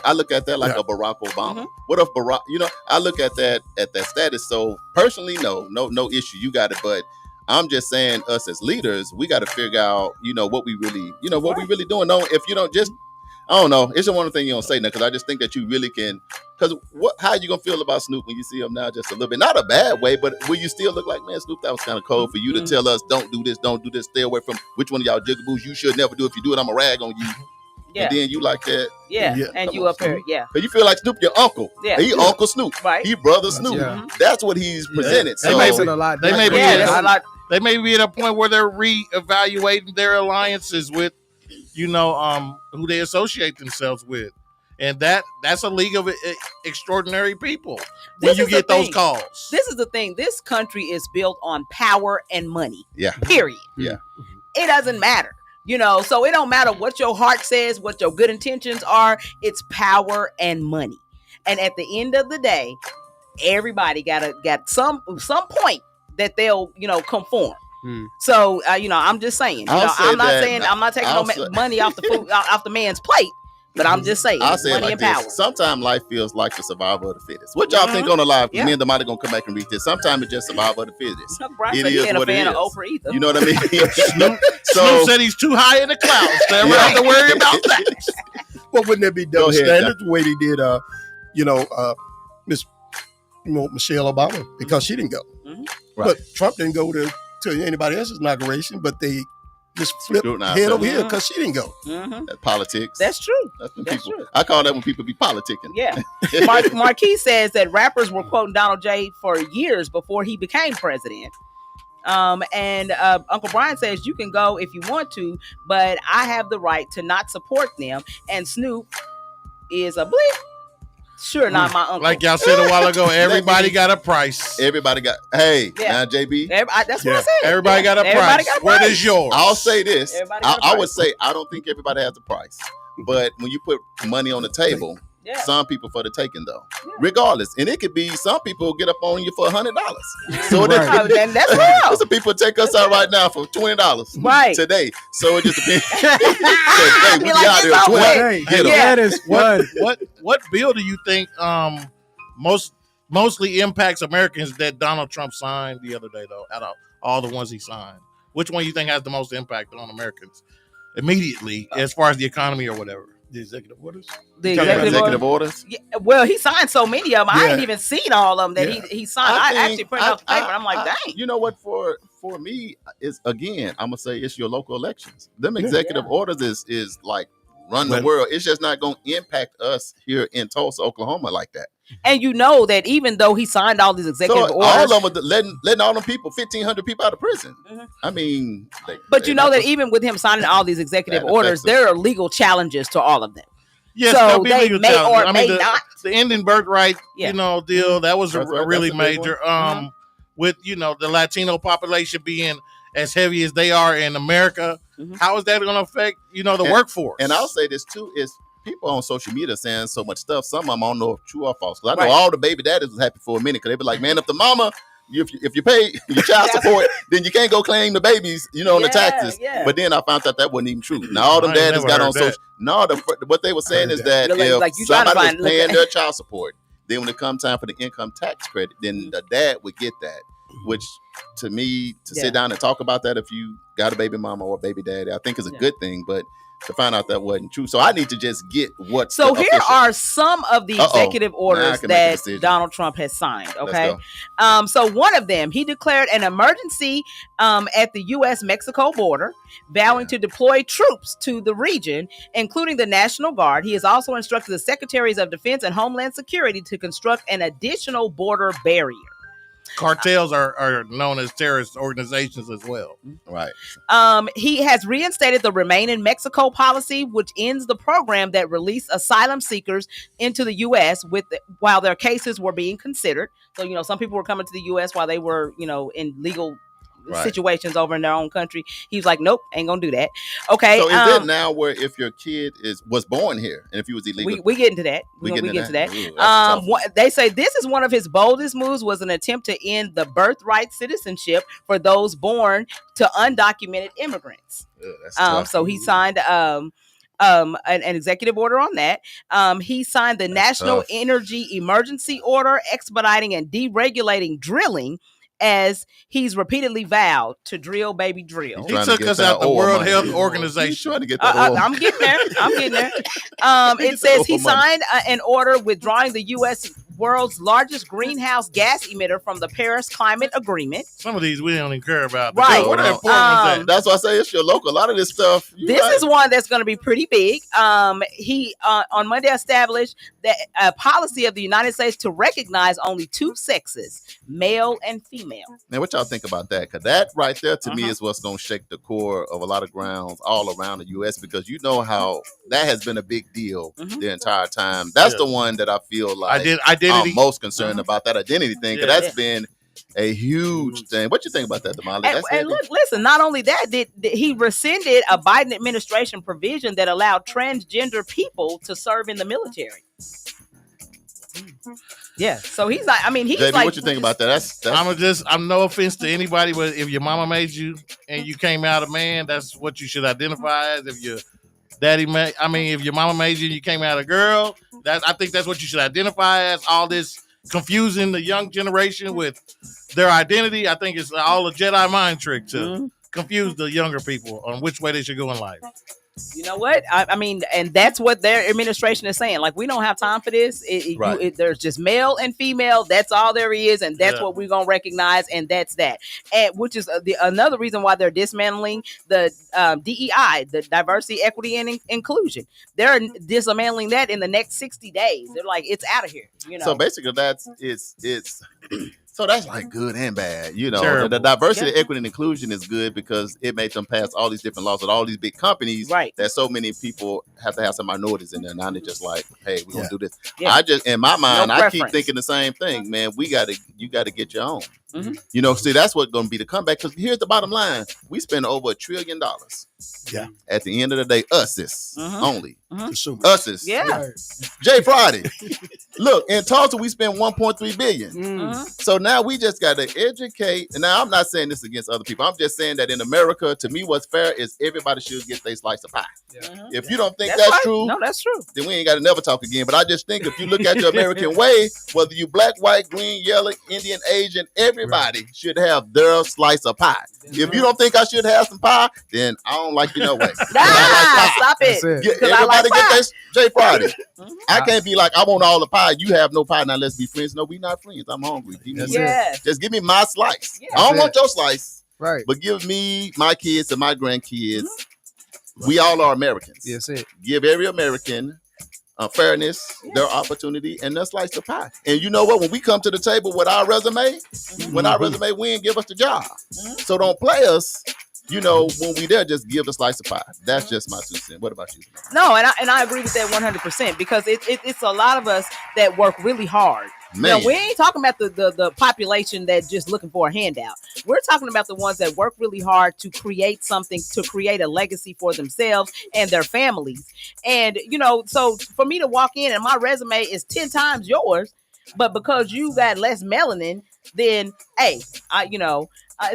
I look at that like a Barack Obama. What if Barack, I look at that status. So personally, no issue. You got it. But I'm just saying us as leaders, we got to figure out, what we really, what we really doing. No, if you don't just, I don't know. It's just one thing you don't say now because I just think that you really can. Because how you gonna feel about Snoop when you see him now? Just a little bit, not a bad way, but will you still look like, man, Snoop? That was kind of cold for you to tell us, don't do this, stay away from which one of y'all jigaboos you should never do. If you do it, I'm a rag on you. Yeah. and then you like that. Yeah, Yeah. and Come you on, up here, Snoop. yeah. Cause you feel like Snoop, your uncle. Yeah. He Uncle Snoop. Right. He brother Snoop. Yeah. That's what he's presented. They So may Makes it a lot. they may be Yeah, at that's a a lot. they may be at a point where they're reevaluating their alliances with, who they associate themselves with, and that's a league of extraordinary people. When This you is the get those thing. calls, This is the thing. This country is built on power and money. Yeah. Period. Yeah. It doesn't matter. So it don't matter what your heart says, what your good intentions are. It's power and money. And at the end of the day, everybody got some point that they'll, conform. So, I'm just saying, I'll say I'm not that- saying I'm not taking I'll no say- money off the food, off the man's plate, but I'm just saying I'll say it money like and power. this. Sometimes life feels like the survival of the fittest. What y'all think on the live? Yeah. Me and Damali gonna come back and read this. Sometimes it's just survival of the fittest. Brian It said he is ain't a what it fan of is. Oprah either. You know what I mean? Snoop So said he's too high in the clouds to ever have to worry about that. Well, wouldn't that be Go double ahead, standard the way they did, Miss, Michelle Obama, because she didn't go. Mhm. Right. But Trump didn't go to anybody else's inauguration, but they just flipped Scrutinize head them. over here because she didn't go. Mhm. That's politics. That's true. That's when That's people. true. I call that when people be politicking. Yeah. Marquis says that rappers were quoting Donald J for years before he became president. And Uncle Brian says you can go if you want to, but I have the right to not support them. And Snoop is a bleep. Sure, not my uncle. Like y'all said a while ago, everybody got a price. Everybody got. Hey, Yeah. now JB. That's what I Yeah. said. Everybody got a Everybody price. got a What price. is yours? I'll say this. Everybody got a I would price. say I don't think everybody has a price, but when you put money on the table, Yeah. some people for the taking though. Yeah. Regardless, and it could be some people get up on you for $100. So Right. Oh, then that's real. there's some people take us out right now for $20 Right. today. So it just depends. Hey, we Be be like, out it's here at all 20. right. Hey, Get 'em. that is fun. What bill do you think mostly impacts Americans that Donald Trump signed the other day, though, out of all the ones he signed? Which one you think has the most impact on Americans immediately, as far as the economy or whatever? The executive orders. The Talking about executive executive order. orders. Yeah, well, he signed so many of them. I Yeah. ain't even seen all of them that Yeah. he signed. I actually printed out the paper. And I'm like, I- dang. You know what? For me, is again, I'm gonna say it's your local elections. Them executive orders is like run the Well- world. It's just not gonna impact us here in Tulsa, Oklahoma, like that. And you know that even though he signed all these executive So orders, all of them letting all them people, 1,500 people out of prison. Mhm. I mean, but you know that even with him signing all these executive That orders, affects us. there are legal challenges to all of them. Yes, So there'll be they legal may challenges. or may the, not. The ending birthright, Yeah. deal that was a Birthright, really that's a big major. one. With the Latino population being as heavy as they are in America, Mhm. how is that going to affect the And- workforce? And I'll say this too: is people on social media saying so much stuff. Some of them I don't know if true or false. 'Cause I know Right. all the baby daddies was happy for a minute because they be like, "Man, if the mama, if you pay your child support, then you can't go claim the babies, on the Yeah, taxes." yeah. But then I found out that wasn't even true. Now all them I ain't daddies never got heard on that. social. No, what they were saying Heard is that Like- if like you trying to somebody find- was paying their child support, then when it comes time for the income tax credit, then the dad would get that. Which to me, to Yeah. sit down and talk about that if you got a baby mama or a baby daddy, I think is a Yeah. good thing. But to find out that wasn't true, so I need to just get what. So the here official- are some of the Uh-oh. executive Now I orders can make a that decision. Donald Trump has signed. Let's Okay. go. So one of them, he declared an emergency at the U.S.-Mexico border, vowing to deploy troops to the region, including the National Guard. He has also instructed the Secretaries of Defense and Homeland Security to construct an additional border barrier. Cartels are known as terrorist organizations as well. Right. He has reinstated the Remain in Mexico policy, which ends the program that released asylum seekers into the U.S. while their cases were being considered. So, some people were coming to the U.S. while they were, in legal Right. situations over in their own country. He was like, nope, ain't gonna do that. Okay. So is it now where if your kid was born here and if he was illegal, we get into that. we We get get to that. Ooh, that's tough. They say this is one of his boldest moves was an attempt to end the birthright citizenship for those born to undocumented immigrants. Ugh, that's tough. So he signed an executive order on that. He signed the National tough. Energy Emergency Order expediting and deregulating drilling, as he's repeatedly vowed to drill, baby, drill. He's He trying to took get us that out the oil World money. Health He's Organization. trying to get that oil. I'm getting there. I'm getting there. He It gets says the he oil money. signed an order withdrawing the U.S. world's largest greenhouse gas emitter from the Paris Climate Agreement. Some of these we don't even care about. Right. What important was that? That's why I say it's your local. A lot of this stuff. This is one that's going to be pretty big. He on Monday established that a policy of the United States to recognize only two sexes, male and female. Now, what y'all think about that? Because that right there to me is what's going to shake the core of a lot of grounds all around the U.S. because you know how that has been a big deal the entire time. That's the one that I feel like identity. I'm most concerned about, that identity thing, because that's been a huge thing. What you think about that, Damali? And look, listen, not only that, he rescinded a Biden administration provision that allowed transgender people to serve in the military. Yeah, so he's like, I mean, he's JB, like, what you think about that? That's I'm no offense to anybody, but if your mama made you and you came out a man, that's what you should identify as. If your daddy made, if your mama made you and you came out a girl, I think that's what you should identify as. All this confusing the young generation with their identity, I think it's all a Jedi mind trick to confuse the younger people on which way they should go in life. You know what? I mean, and that's what their administration is saying. Like, we don't have time for this. There's just male and female. That's all there is, and that's what we're gonna recognize, and that's that. And which is another reason why they're dismantling the DEI, the diversity, equity, and inclusion. They're dismantling that in the next 60 days. They're like, it's out of here. You know. So basically, it's. So that's like good and bad, you know. The diversity, equity, and inclusion is good because it made them pass all these different laws with all these big companies. Right. That so many people have to have some minorities in there. Now they're just like, hey, we're gonna do this. I just, in my mind, I keep thinking the same thing, man. You gotta get your own. You know, see, that's what's gonna be the comeback. Because here's the bottom line: we spend over $1 trillion. Yeah. At the end of the day, us only. Us. Yeah. Jay Friday. Look, in Tulsa, we spend $1.3 billion. So now we just got to educate. And now I'm not saying this against other people. I'm just saying that in America, to me, what's fair is everybody should get their slice of pie. If you don't think that's true, no, that's true. Then we ain't got to never talk again. But I just think if you look at your American way, whether you black, white, green, yellow, Indian, Asian, everybody should have their slice of pie. If you don't think I should have some pie, then I don't like you no way. Stop it. Everybody get their Jay Friday. I can't be like, I want all the pie. You have no pie. Now let's be friends. No, we not friends. I'm hungry. Just give me my slice. I don't want your slice. Right. But give me my kids and my grandkids. We all are Americans. Yes, it. Give every American fairness, their opportunity, and their slice of pie. And you know what? When we come to the table with our resume, when our resume win, give us the job. So don't play us. You know, when we there, just give a slice of pie. That's just my 2 cents. What about you? No, and I agree with that 100% because it's a lot of us that work really hard. Man. Now, we ain't talking about the population that's just looking for a handout. We're talking about the ones that work really hard to create something, to create a legacy for themselves and their families. And, you know, so for me to walk in and my resume is 10 times yours, but because you got less melanin, then, hey,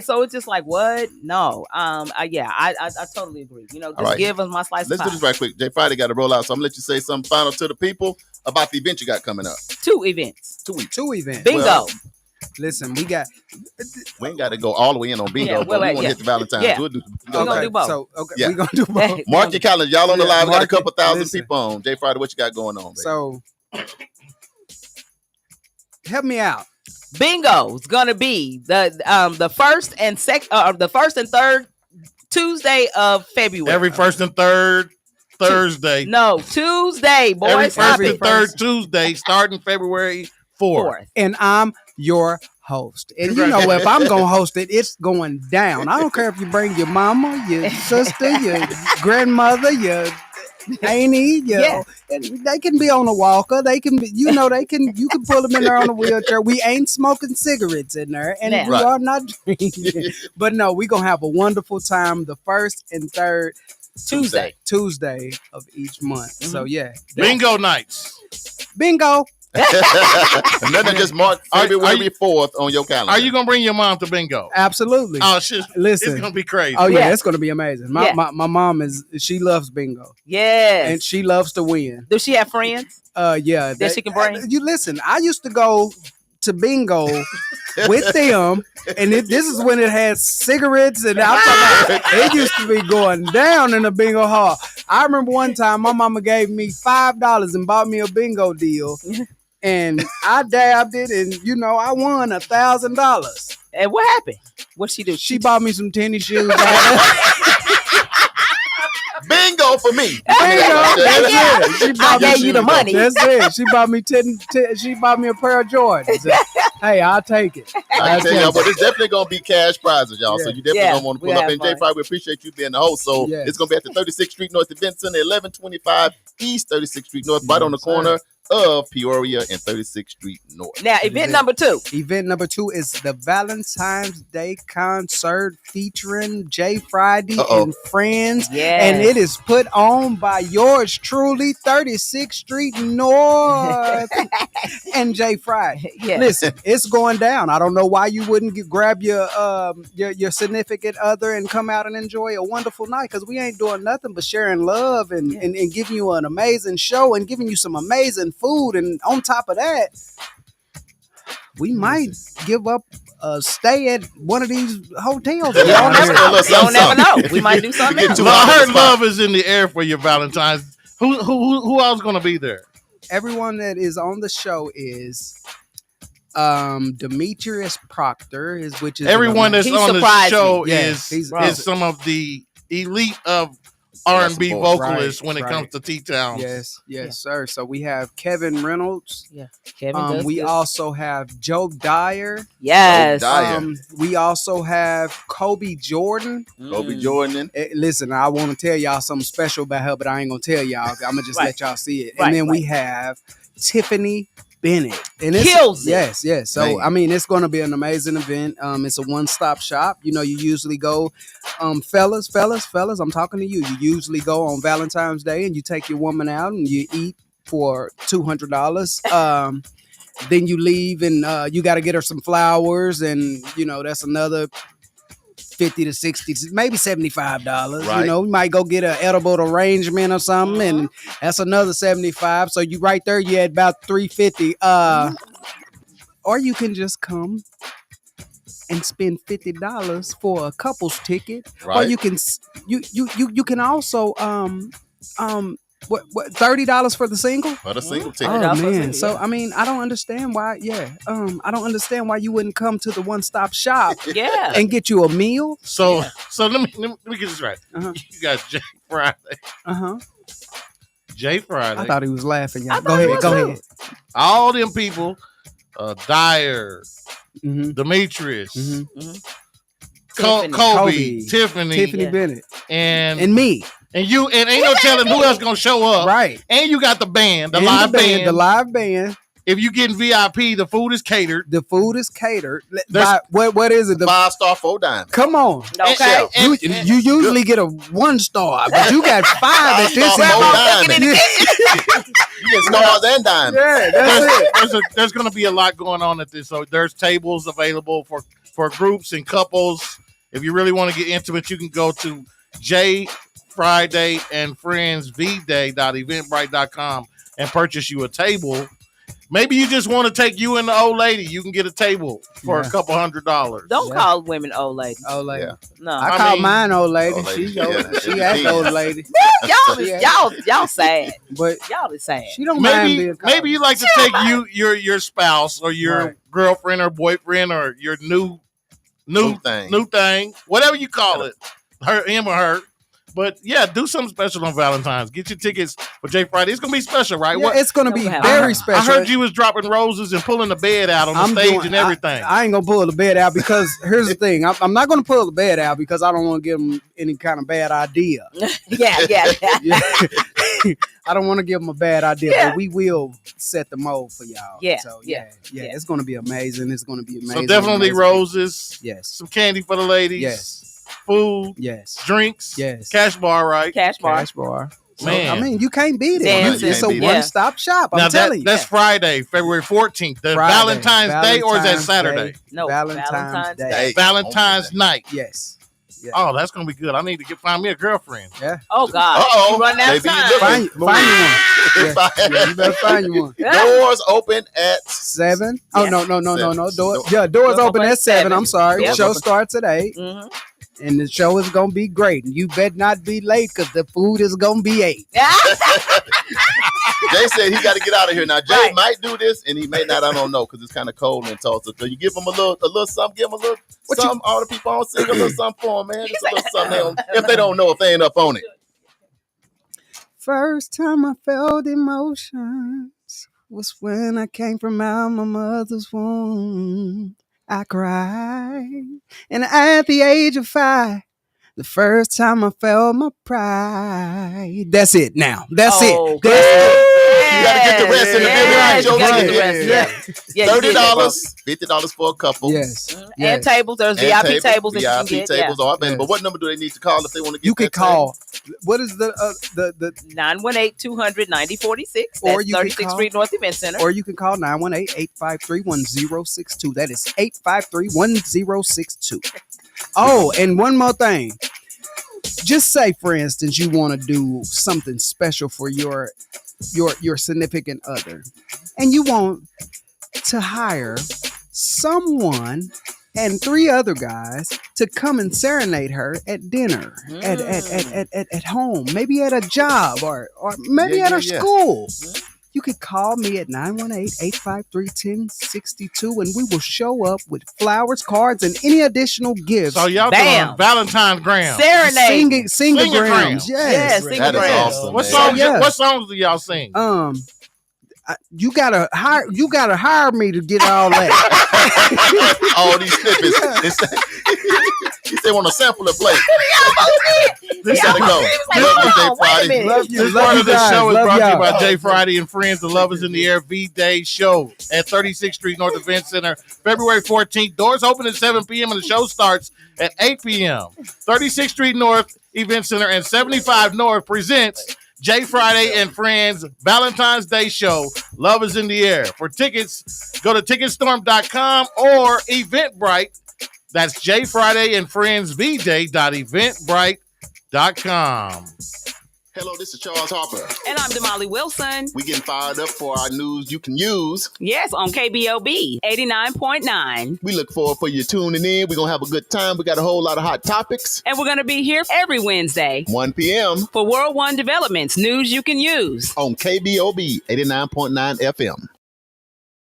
so it's just like, what? No. I totally agree. You know, just give us my slice Let's of pie. do this right quick. Jay Friday got to roll out, so I'm going to let you say something final to the people about the event you got coming up. 2 events. 2 weeks. 2 events. Bingo. Well, listen, we ain't got to go all the way in on bingo, but we want to hit the Valentine's. Yeah. We'll do We're going to do both. So, we're going to do both. Mark your calendar. Y'all on the live. We got a couple thousand listen. people on. Jay Friday, what you got going on, baby? So, help me out. Bingo is gonna be the first and third Tuesday of February. Every first and third Thursday. No, Tuesday, boys. Every first and third Tuesday, starting February 4th. And I'm your host. And you know, if I'm gonna host it, it's going down. I don't care if you bring your mama, your sister, your grandmother, your auntie, and they can be on a walker. They can be, you can pull them in there on a wheelchair. We ain't smoking cigarettes in there, and we are not drinking. But no, we're gonna have a wonderful time the first and third Tuesday of each month. So Bingo nights. Bingo. And then just mark February 4th on your calendar. Are you gonna bring your mom to bingo? Absolutely. Oh shit! Listen, it's gonna be crazy. Oh yeah, it's gonna be amazing. My mom she loves bingo. Yes, and she loves to win. Does she have friends? Yeah, that she can bring. You listen. I used to go to bingo with them, and this is when it had cigarettes, and I'm talking about, it used to be going down in the bingo hall. I remember one time my mama gave me $5 and bought me a bingo deal. and I dabbed it, and I won $1,000. And what happened? What she do? She bought me some tennis shoes. Bingo for me. Bingo. That's it. She I gave you the money. That's it. She bought me she bought me a pair of Jordans. Hey, I'll take it. I tell y'all, but it's definitely gonna be cash prizes, y'all. So you definitely Yeah, gonna want to we pull up. have And Jay fun. Fry, we appreciate you being the host. So it's gonna be at the 36th Street North Event Center, 1125 East 36th Street North, right on the corner of Peoria and 36th Street North. Now, event number 2. Event number 2 is the Valentine's Day concert featuring Jay Friday and friends. Yes. And it is put on by yours truly, 36th Street North and Jay Friday. Yeah. Listen, it's going down. I don't know why you wouldn't grab your significant other and come out and enjoy a wonderful night, because we ain't doing nothing but sharing love and giving you an amazing show and giving you some amazing food. And on top of that, we might give up a stay at one of these hotels. You don't never know. We might do something else. Well, I heard love is in the air for your Valentine's. Who else gonna be there? Everyone that is on the show is Demetrius Proctor, which is Everyone that's on the show me. is some of the elite of R&B vocalists when it comes to T-Town. Yes, sir. So we have Kevin Reynolds. Yeah, Kevin. We also have Joe Dyer. Yes. We also have Kobe Jordan. Kobe Jordan. Listen, I want to tell y'all something special about her, but I ain't gonna tell y'all. I'm gonna just let y'all see it. And then we have Tiffany Bennett. And it's, kills it. Yes. So, I mean, it's going to be an amazing event. It's a one-stop shop. You usually go, fellas, I'm talking to you. You usually go on Valentine's Day and you take your woman out and you eat for $200. Then you leave and you got to get her some flowers, and, that's another $50 to $60, maybe $75. Right. You might go get an edible arrangement or something, and that's another $75. So you right there, you had about $350. Or you can just come and spend $50 for a couple's ticket. Right. Or you can also what $30 for the single? For the single ticket. Oh man! So I mean, I don't understand why. Yeah, I don't understand why you wouldn't come to the one-stop shop. Yeah. And get you a meal. So let me get this right. You got Jay Friday. Jay Friday. I thought he was laughing. Y'all. I Go thought he ahead. was Go too. ahead. All them people, Dyer, Demetrius, Kobe, Tiffany Bennett, and me. And you, and ain't no telling who else gonna show up. Right. And you got the band, the And live band. The live band. If you getting VIP, the food is catered. The food is catered. What is it? The 5-star, 4 dimes. Come on. Okay. You usually get a 1-star, but you got 5 at this. 4 dimes. You get stars and dimes. Yeah, that's it. There's going to be a lot going on at this. So there's tables available for groups and couples. If you really want to get intimate, you can go to J Friday and Friends vday.eventbrite.com and purchase you a table. Maybe you just want to take you and the old lady. You can get a table for a couple $100. Don't call women old lady. Old lady. Yeah. No. I call mean, mine old lady. Old lady. She old. She Yeah. act old lady. y'all sad. But Y'all is sad. she don't mind Maybe being called. maybe you like to take your spouse or your girlfriend or boyfriend or your new thing, whatever you call it, him or her. But yeah, do something special on Valentine's. Get your tickets for Jay Friday. It's gonna be special, right? Yeah, it's gonna be very special. I heard you was dropping roses and pulling the bed out on the stage and everything. I ain't gonna pull the bed out because here's the thing. I'm not gonna pull the bed out because I don't want to give them any kind of bad idea. Yeah. I don't want to give them a bad idea, but we will set the mold for y'all. Yeah. So it's gonna be amazing. It's gonna be amazing. So definitely amazing. Roses. Yes. Some candy for the ladies. Yes. Food. Yes. Drinks. Yes. Cash bar, right? Cash bar. So, Man. I mean, you can't beat it. Dancing. It's a Yeah. one-stop shop. I'm Now telling you. that's Friday, February 14th. The Friday, Valentine's Day, or is that Saturday? Day. No, Valentine's Day. Day. Valentine's night. Yes. Yeah. Oh, that's gonna be good. I need to find me a girlfriend. Yeah. Oh God. Uh-oh. You run out of Maybe you time. looking. Find you one. Yeah, you better find you one. Doors open at 7. Oh Yeah. no. Seven. Doors open at 7. I'm sorry. Yep. Show starts at 8. Mhm. and the show is gonna be great. And you better not be late because the food is gonna be ate. Jay said he got to get out of here now. Jay Right. might do this, and he may not. I don't know because it's kind of cold in Tulsa. So you give him a little something. Give him a little something. All the people on sing a little something for him, man. Just a little something. If they don't know, if they ain't up on it. First time I felt emotions was when I came from out my mother's womb. I cried, and at the age of 5. The first time I felt my pride. That's it now. That's it. That's it. You got to get the rest in the Yes, video. you gotta get the rest. Yeah, you did that, bro. $30, $50 for a couple. Yes. And tables. There's And VIP tables that you can VIP get. tables. Yeah. All that. But what number do they need to call if they want to get? You can that call. What is the 918-200-9046. Or That's you can 36th call- Street North Event Center. Or you can call 918-853-1062. That is 853-1062. Oh, and one more thing. Just say, for instance, you want to do something special for your significant other, and you want to hire someone and 3 other guys to come and serenade her at dinner, at home, maybe at a job, or maybe at her school. You could call me at 918-853-1062, and we will show up with flowers, cards, and any additional gifts. So y'all doing Valentine's Graham. Serenade. Sing-a-grams. Yes. That is awesome. What man. songs? Yeah. What songs do y'all sing? You gotta hire me to get all that. All these snippets. He said, "Want to sample the plate." This gotta go. Love you, Jay Friday. This part of the show is brought to you by Jay Friday and Friends. The Love is in the Air V-Day show at 36th Street North Event Center, February 14th. Doors open at 7 p.m. and the show starts at 8 p.m. 36th Street North Event Center and 75 North presents Jay Friday and Friends Valentine's Day show. Love is in the air. For tickets, go to ticketstorm.com or Eventbrite. That's Jay Friday and Friends VJ.eventbrite.com. Hello, this is Charles Harper. And I'm Damali Wilson. We getting fired up for our news you can use. Yes, on KBOB 89.9. We look forward for you tuning in. We're going to have a good time. We got a whole lot of hot topics. And we're going to be here every Wednesday 1 p.m. for World One Developments, news you can use. on KBOB 89.9 FM.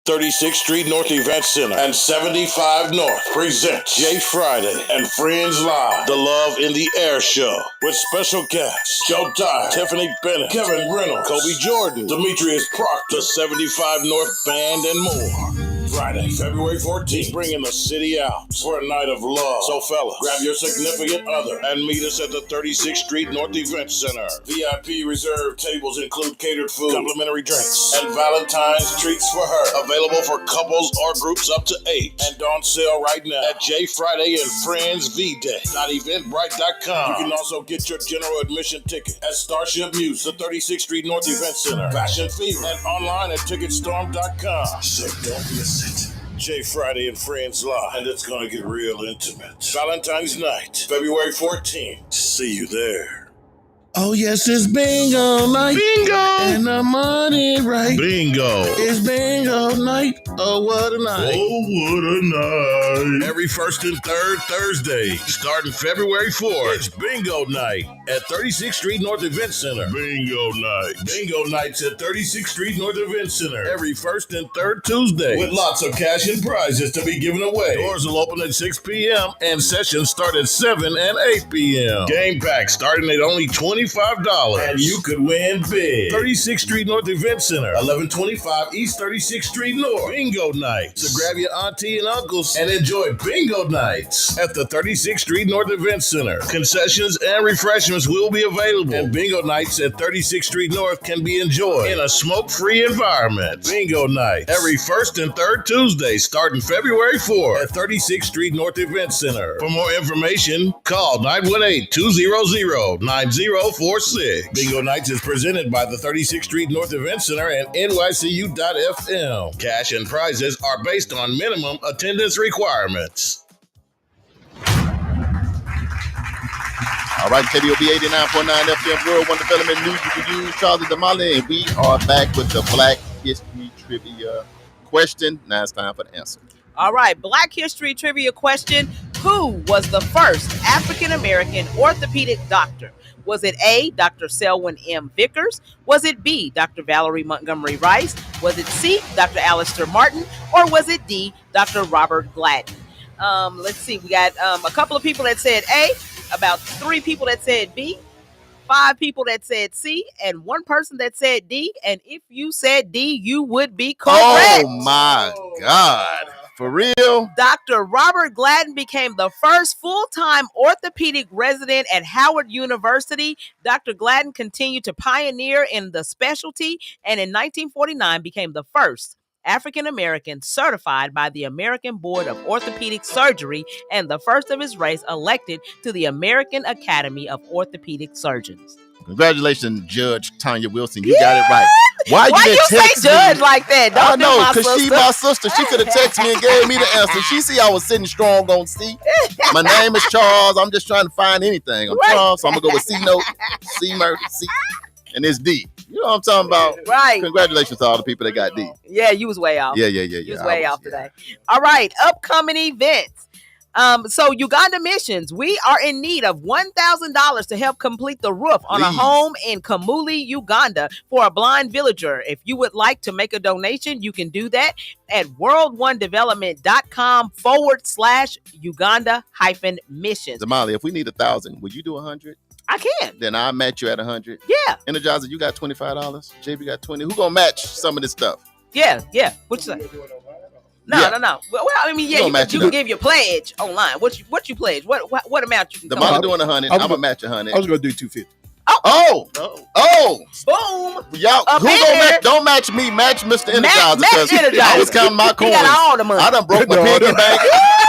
36th Street North Event Center and 75 North presents Jay Friday and Friends Live, the Love in the Air show with special guests Joe Dyer, Tiffany Bennett, Kevin Reynolds, Kobe Jordan, Demetrius Proctor, 75 North Band, and more. Friday, February 14th, bringing the city out for a night of love. So fellas, grab your significant other and meet us at the 36th Street North Event Center. VIP reserved tables include catered food, complimentary drinks, and Valentine's treats for her. Available for couples or groups up to 8. And on sale right now at Jay Friday and Friends VDay.eventbrite.com. You can also get your general admission ticket at Starship Muse, the 36th Street North Event Center, Fashion Fever, and online at ticketstorm.com. So don't miss it. Jay Friday and Friends Live, and it's going to get real intimate. Valentine's night, February 14th. See you there. Oh, yes, it's bingo night. Bingo! And the money right. Bingo. It's bingo night. Oh, what a night. Oh, what a night. Every first and third Thursday, starting February 4th, it's bingo night at 36th Street North Event Center. Bingo night. Bingo nights at 36th Street North Event Center. Every first and third Tuesday, with lots of cash and prizes to be given away. Doors will open at 6 p.m. and sessions start at 7 and 8 p.m. Game packs starting at only $25. And you could win big. 36th Street North Event Center, 1125 East 36th Street North. Bingo nights. So grab your auntie and uncles and enjoy bingo nights at the 36th Street North Event Center. Concessions and refreshments will be available. And bingo nights at 36th Street North can be enjoyed in a smoke-free environment. Bingo night every first and third Tuesday starting February 4th at 36th Street North Event Center. For more information, call 918-200-9046. Bingo Nights is presented by the 36th Street North Event Center and NYCU.FM. Cash and prizes are based on minimum attendance requirements. All right, KBOB 89.9 FM, World One Development News you can use. Charlie Damali, and we are back with the Black History Trivia question. Now it's time for the answer. All right, Black History Trivia question. Who was the first African American orthopedic doctor? Was it A, Dr. Selwyn M. Vickers? Was it B, Dr. Valerie Montgomery Rice? Was it C, Dr. Alistair Martin? Or was it D, Dr. Robert Gladden? Let's see. We got a couple of people that said A, about 3 people that said B, 5 people that said C, and 1 person that said D. And if you said D, you would be correct. Oh my God. For real? Dr. Robert Gladden became the first full-time orthopedic resident at Howard University. Dr. Gladden continued to pioneer in the specialty, and in 1949 became the first African-American certified by the American Board of Orthopedic Surgery and the first of his race elected to the American Academy of Orthopedic Surgeons. Congratulations, Judge Tanya Wilson. You got it right. Why you say judge like that? I know, because she my sister. She could have texted me and gave me the answer. She see I was sitting strong on C. My name is Charles. I'm just trying to find anything. I'm Charles, so I'm going to go with C note, C murder, C, and it's D. You know what I'm talking about? Right. Congratulations to all the people that got D. Yeah, you was way off. Yeah. You was way off today. All right, upcoming events. So Uganda Missions, we are in need of $1,000 to help complete the roof on a home in Kamuli, Uganda for a blind villager. If you would like to make a donation, you can do that at world1development.com/Uganda-missions. Damali, if we need 1,000, would you do 100? I can. Then I match you at 100. Yeah. Energizer, you got $25. JB got 20. Who gonna match some of this stuff? Yeah. What you say? No. Well, I mean, yeah, you can give your pledge online. What you pledge? What amount you can? Damali doing 100. I'm gonna match 100. I was gonna do 250. Oh! Boom! Y'all, who gonna match? Don't match me. Match Mr. Energizer. Match Energizer. I was counting my coins. He got all the money. I done broke my piggy bank.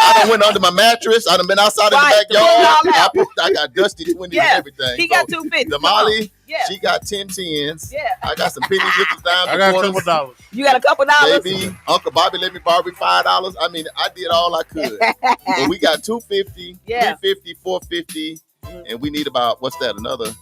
I done went under my mattress. I done been outside in the backyard. I got dusty 20 and everything. He got 250. Damali, she got 10 tens. Yeah. I got some penny nickels down. I got a couple dollars. You got a couple dollars? Baby, Uncle Bobby let me borrow $5. I mean, I did all I could. But we got 250, 350, 450, and we need about, what's that, another...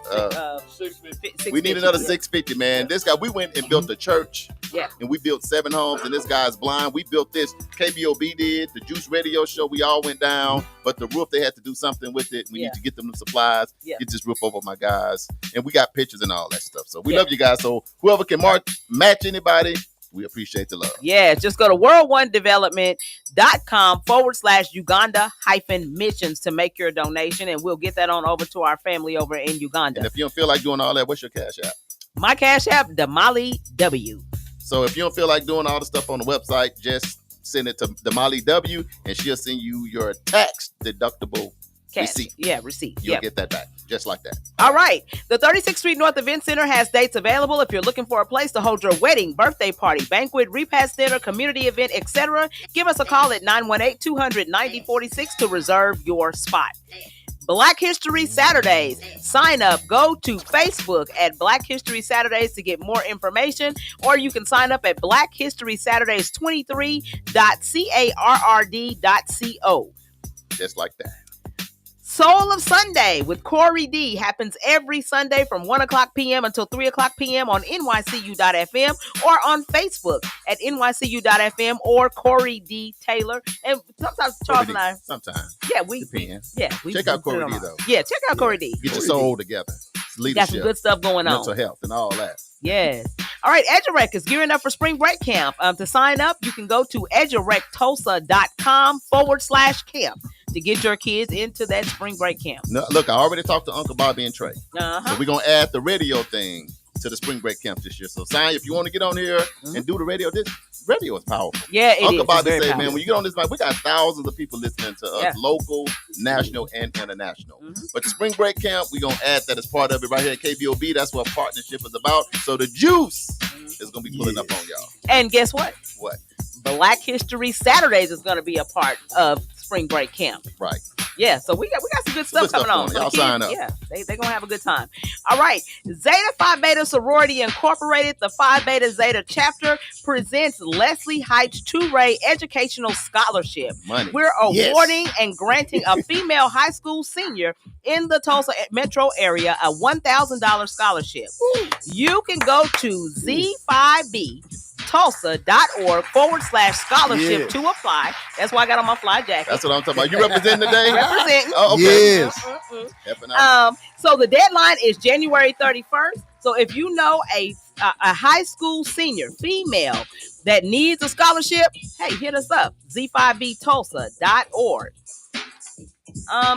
650. We need another 650, man. This guy, we went and built a church. Yeah. And we built 7 homes, and this guy's blind. We built this. KBOB did. The Juice Radio Show, we all went down. But the roof, they had to do something with it. We need to get them the supplies. Get this roof over my guys. And we got pictures and all that stuff. So we love you guys. So whoever can match anybody, we appreciate the love. Yeah, just go to world1development.com/Uganda-missions to make your donation, and we'll get that on over to our family over in Uganda. And if you don't feel like doing all that, what's your cash app? My cash app, Damali W. So if you don't feel like doing all the stuff on the website, just send it to Damali W, and she'll send you your tax deductible receipt. Yeah, receipt. You'll get that back, just like that. All right. The 36th Street North Event Center has dates available. If you're looking for a place to hold your wedding, birthday party, banquet, repast dinner, community event, etc., give us a call at 918-200-9046 to reserve your spot. Black History Saturdays. Sign up. Go to Facebook at Black History Saturdays to get more information, or you can sign up at blackhistorysaturdays23.carrd.co. Just like that. Soul of Sunday with Corey D happens every Sunday from 1 o'clock p.m. until 3 o'clock p.m. on nycu.fm or on Facebook at nycu.fm or Corey D Taylor. And sometimes Charles and I. Sometimes. Yeah, we check out Corey D though. Yeah, check out Corey D. Get your soul together. Leadership. Got some good stuff going on. Mental health and all that. Yes. All right, EduRec is gearing up for spring break camp. To sign up, you can go to edurectulsa.com/camp to get your kids into that spring break camp. No, look, I already talked to Uncle Bobby and Trey. So we're going to add the radio thing to the spring break camp this year. So sign if you want to get on here and do the radio. This radio is powerful. Yeah, it Uncle is. Bobby said, man, when you get on this mic, we got thousands of people listening to us, local, national, and international. But the spring break camp, we're going to add that as part of it right here at KBOB. That's what partnership is about. So the juice is going to be pulling up on y'all. And guess what? What? Black History Saturdays is going to be a part of spring break camp. Right. Yeah, so we got some good stuff coming on. Y'all sign up. Yeah, they're going to have a good time. All right. Zeta Phi Beta Sorority Incorporated, the Phi Beta Zeta chapter, presents Leslie Heights Toure Educational Scholarship. Money. We're awarding and granting a female high school senior in the Tulsa metro area a $1,000 scholarship. You can go to Z5B cbtulsa.org/scholarship Yeah. to apply. That's why I got on my fly jacket. That's what I'm talking about. You representing today? Representing. Oh, okay. Yes. Helping out. So the deadline is January 31st. So if you know a high school senior female that needs a scholarship, hey, hit us up. z5btulsa.org.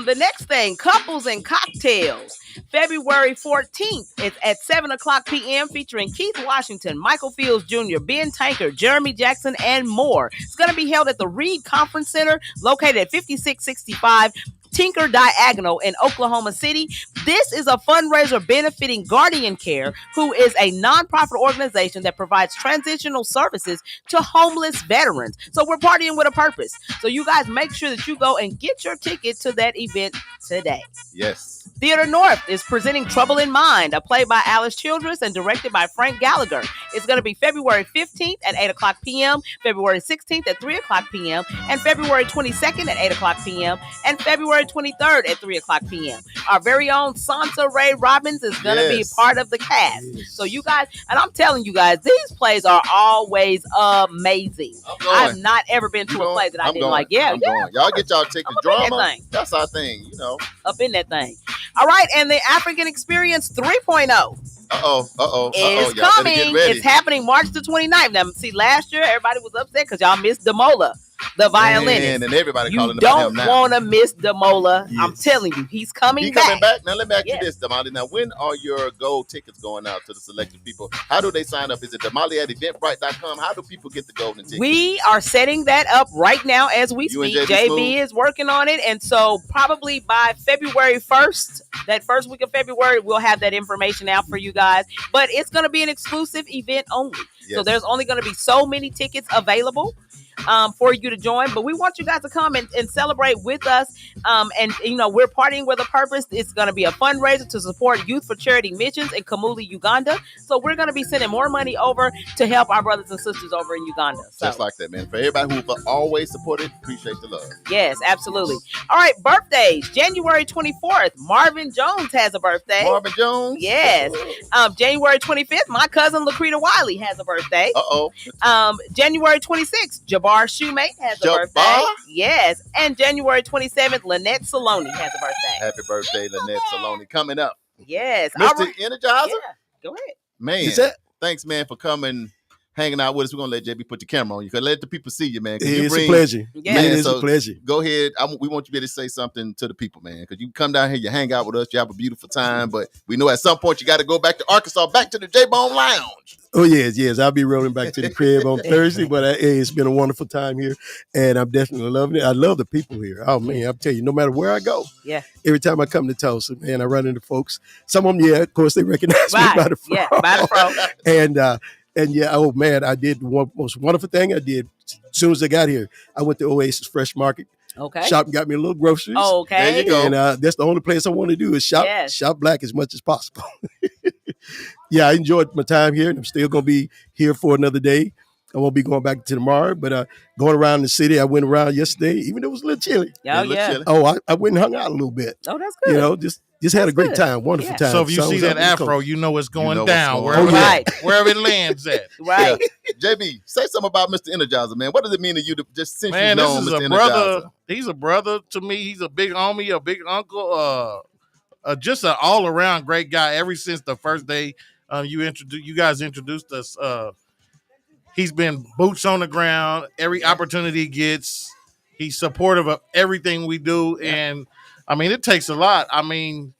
The next thing, Couples and Cocktails, February 14th. It's at 7:00 p.m. featuring Keith Washington, Michael Fields Jr., Ben Tanker, Jeremy Jackson, and more. It's going to be held at the Reed Conference Center, located at 5665 Tinker Diagonal in Oklahoma City. This is a fundraiser benefiting Guardian Care, who is a nonprofit organization that provides transitional services to homeless veterans. So we're partying with a purpose. So you guys make sure that you go and get your ticket to that event today. Yes. Theater North is presenting Trouble in Mind, a play by Alice Childress and directed by Frank Gallagher. It's going to be February 15th at 8:00 p.m., February 16th at 3:00 p.m., and February 22nd at 8:00 p.m., and February 23rd at 3:00 p.m. Our very own Sansa Ray Robbins is going to be part of the cast. So you guys, and I'm telling you guys, these plays are always amazing. I've not ever been to a play that I didn't like. Yeah, going. Y'all get y'all tickets. Drama, that's our thing, Up in that thing. All right, and the African Experience 3.0. It's coming. It's happening March the 29th. Now, see, last year, everybody was upset because y'all missed Damola, the violinist. And everybody calling about him now. You don't want to miss Damola. Yes. I'm telling you, he's coming back. Coming back. Now, let me ask you this, Damali. Now, when are your gold tickets going out to the selected people? How do they sign up? Is it Damali at eventbrite.com? How do people get the golden tickets? We are setting that up right now as we speak. JB is working on it. And so probably by February 1st, that first week of February, we'll have that information out for you guys. But it's going to be an exclusive event only. Yes. So there's only going to be so many tickets available for you to join, but we want you guys to come and celebrate with us. And we're partying with a purpose. It's going to be a fundraiser to support Youth for Charity missions in Kamuli, Uganda. So we're going to be sending more money over to help our brothers and sisters over in Uganda. So. Just like that, man. For everybody who've always supported, appreciate the love. Yes, absolutely. All right, birthdays. January 24th, Marvin Jones has a birthday. Marvin Jones? Yes. January 25th, my cousin Lakrita Wiley has a birthday. January 26th, Jabbar Shoemate has a birthday. Yes. And January 27th, Lynette Saloni has a birthday. Happy birthday, Lynette Saloni. Coming up. Yes. Mr. Energizer? Yeah. Go ahead. Man, thanks, man, for coming, hanging out with us. We're going to let JB put the camera on you. Let the people see you, man. It's a pleasure. Yeah. Man, it's a pleasure. Go ahead. We want you to be able to say something to the people, man, because you come down here, you hang out with us, you have a beautiful time, but we know at some point you got to go back to Arkansas, back to the J-Bone Lounge. Oh, yes. I'll be rolling back to the crib on Thursday, but it's been a wonderful time here, and I'm definitely loving it. I love the people here. Oh, man, I'll tell you, no matter where I go, every time I come to Tulsa, man, I run into folks. Some of them, of course, they recognize me by the phone. Yeah, by the phone. And oh, man, I did the most wonderful thing I did as soon as I got here. I went to Oasis Fresh Market. Okay. Shop and got me a little groceries. Okay. There you go. And that's the only place I want to do is shop black as much as possible. Yeah, I enjoyed my time here, and I'm still going to be here for another day. I won't be going back to tomorrow, but going around the city, I went around yesterday, even though it was a little chilly. Chilly. Oh, I went and hung out a little bit. Oh, that's good. Just had a great time, wonderful time. So if you see that afro, you know it's going down wherever it lands at. Right. Yeah. JB, say something about Mr. Energizer, man. What does it mean to you to just since man, you know this is Mr. a Energizer? brother. He's a brother to me. He's a big homie, a big uncle, just an all around great guy. Ever since the first day you guys introduced us, he's been boots on the ground. Every opportunity he gets, he's supportive of everything we do, and I mean it takes a lot. I mean,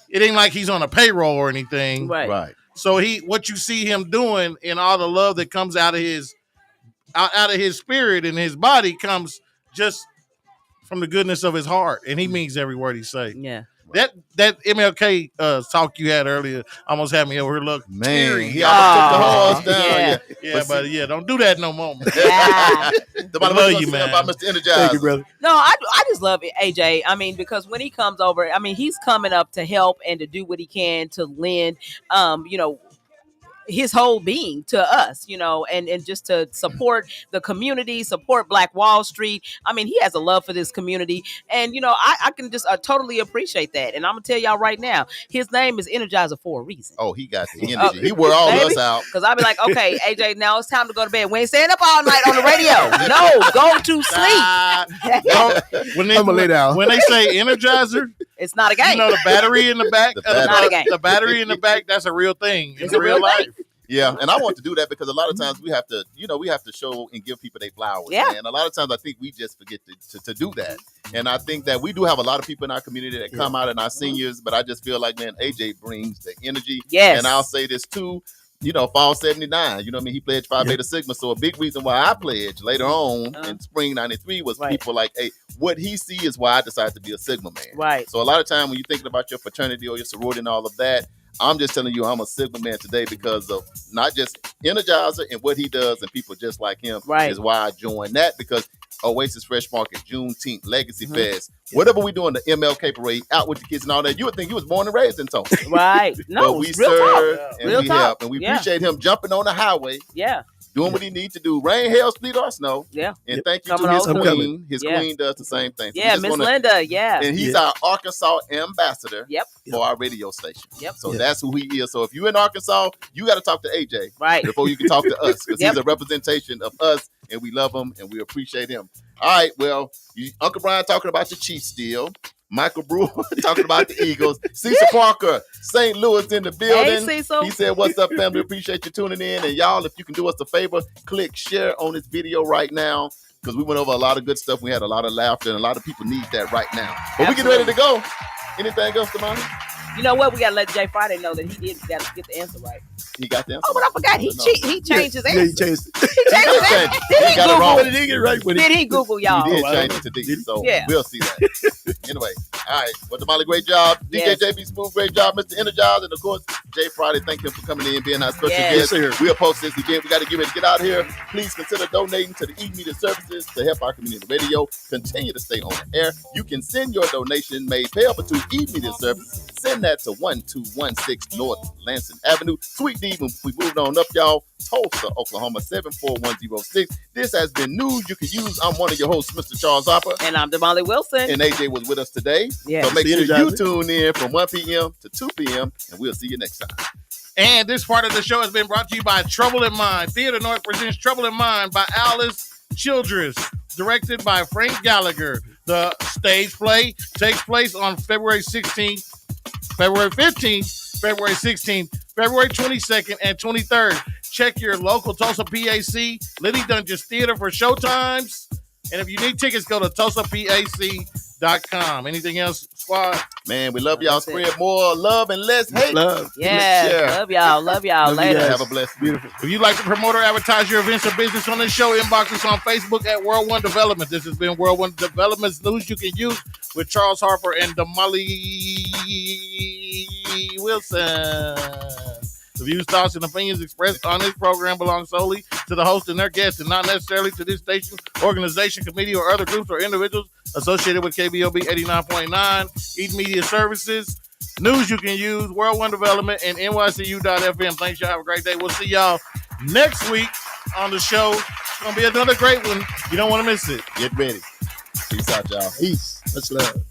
it ain't like he's on a payroll or anything, right? So what you see him doing and all the love that comes out of his spirit and his body comes just from the goodness of his heart, and he means every word he say. Yeah. That MLK talk you had earlier almost had me over here look teary. He almost took the horse down. Yeah, don't do that no more. Yeah. I love you, man. About Mr. Energizer. Thank you, brother. No, I just love it, AJ. I mean, because when he comes over, I mean, he's coming up to help and to do what he can to lend, his whole being to us, and just to support the community, support Black Wall Street. I mean, he has a love for this community, and I can just totally appreciate that. And I'm gonna tell y'all right now, his name is Energizer for a reason. Oh, he got the energy. He wore all us out. Because I'll be like, okay, AJ, now it's time to go to bed. We ain't staying up all night on the radio. No, go to sleep. When they, I'm gonna lay down. When they say Energizer, it's not a game. the battery in the back. not a game. The battery in the back. That's a real thing. It's a real life. thing. Yeah, and I want to do that because a lot of times we have to, show and give people their flowers. Yeah. And a lot of times I think we just forget to do that. And I think that we do have a lot of people in our community that come out and our seniors, but I just feel like, man, AJ brings the energy. Yes. And I'll say this too, fall 79, he pledged Phi Beta Sigma. So a big reason why I pledged later on in spring 93 was people like, hey, what he see is why I decided to be a Sigma man. Right. So a lot of time when you're thinking about your fraternity or your sorority and all of that, I'm just telling you, I'm a Sigma man today because of not just Energizer and what he does and people just like him is why I joined that, because Oasis Fresh Market, Juneteenth, Legacy Fest, whatever we doing, the MLK parade, out with the kids and all that. You would think he was born and raised in Tulsa. Right. No, but we real serve talk. and Real we talk. help. And we appreciate him jumping on the highway. Yeah. Doing what he needs to do. Rain, hail, sleet, or snow. Yeah. And thank you Coming to his on queen. His queen does the same thing. So Yeah, Miss Linda. Yeah. And he's our Arkansas ambassador for our radio station. Yep. So that's who he is. So if you're in Arkansas, you got to talk to AJ before you can talk to us, because he's a representation of us, and we love him and we appreciate him. All right, well, Uncle Brian talking about the Chiefs still. Michael Brewer talking about the Eagles. Cecil Parker, St. Louis in the building. Hey, Cecil. He said, what's up, family? Appreciate you tuning in. And y'all, if you can do us a favor, click share on this video right now, because we went over a lot of good stuff. We had a lot of laughter, and a lot of people need that right now. But we get ready to go. Anything else, Damali? You know what? We got to let Jay Friday know that he got to get the answer right. He got the answer. Oh, but I forgot. He changed his answer. Yeah, he changed it. Did he Google? wrong. But he did right with it. Did he Google, y'all? He did change it to D, so Yeah. we'll see that. Anyway, all right. Well, Damali, great job. Yes. DJ JB Smooth, great job. Mr. Energize, and of course, Jay Friday, thank him for coming in, being our special Yes. guest. We'll post this again. We got to get ready to get out of here. Please consider donating to the E-Media Services to help our community radio continue to stay on the air. You can send your donation made payable to E-Media Services. Send that to 1216 North Lansing Avenue, Sweet D. We moved on up, y'all. Tulsa, Oklahoma, 74106. This has been news you can use. I'm one of your hosts, Mr. Charles Harper. And I'm Damali Wilson. And AJ was with us today. Yeah. So make See sure you, you Johnson. tune in from 1 p.m. to 2 p.m. and we'll see you next time. And this part of the show has been brought to you by Trouble in Mind. Theater North presents Trouble in Mind by Alice Childress, directed by Frank Gallagher. The stage play takes place on February 16th, February 15th, February 16th, February 22nd, and 23rd. Check your local Tulsa PAC, Liddy Dungeons Theater for showtimes. And if you need tickets, go to TulsaPAC.com. Anything else, squad? Man, we love y'all. Spread more love and less hate. Love. Yeah. Love y'all. Love y'all. Love you Later. guys. Have a blessed, beautiful. If you'd like to promote or advertise your events or business on this show, inbox us on Facebook at World One Development. This has been World One Development's news you can use with Charles Harper and Damali Wilson. The views, thoughts, and opinions expressed on this program belong solely to the host and their guests, and not necessarily to this station, organization, committee, or other groups or individuals associated with KBOB 89.9, Eat Media Services, news you can use, World One Development, and NYCU.FM. Thanks, y'all. Have a great day. We'll see y'all next week on the show. It's going to be another great one. You don't want to miss it. Get ready. Peace out, y'all. Peace. Much love.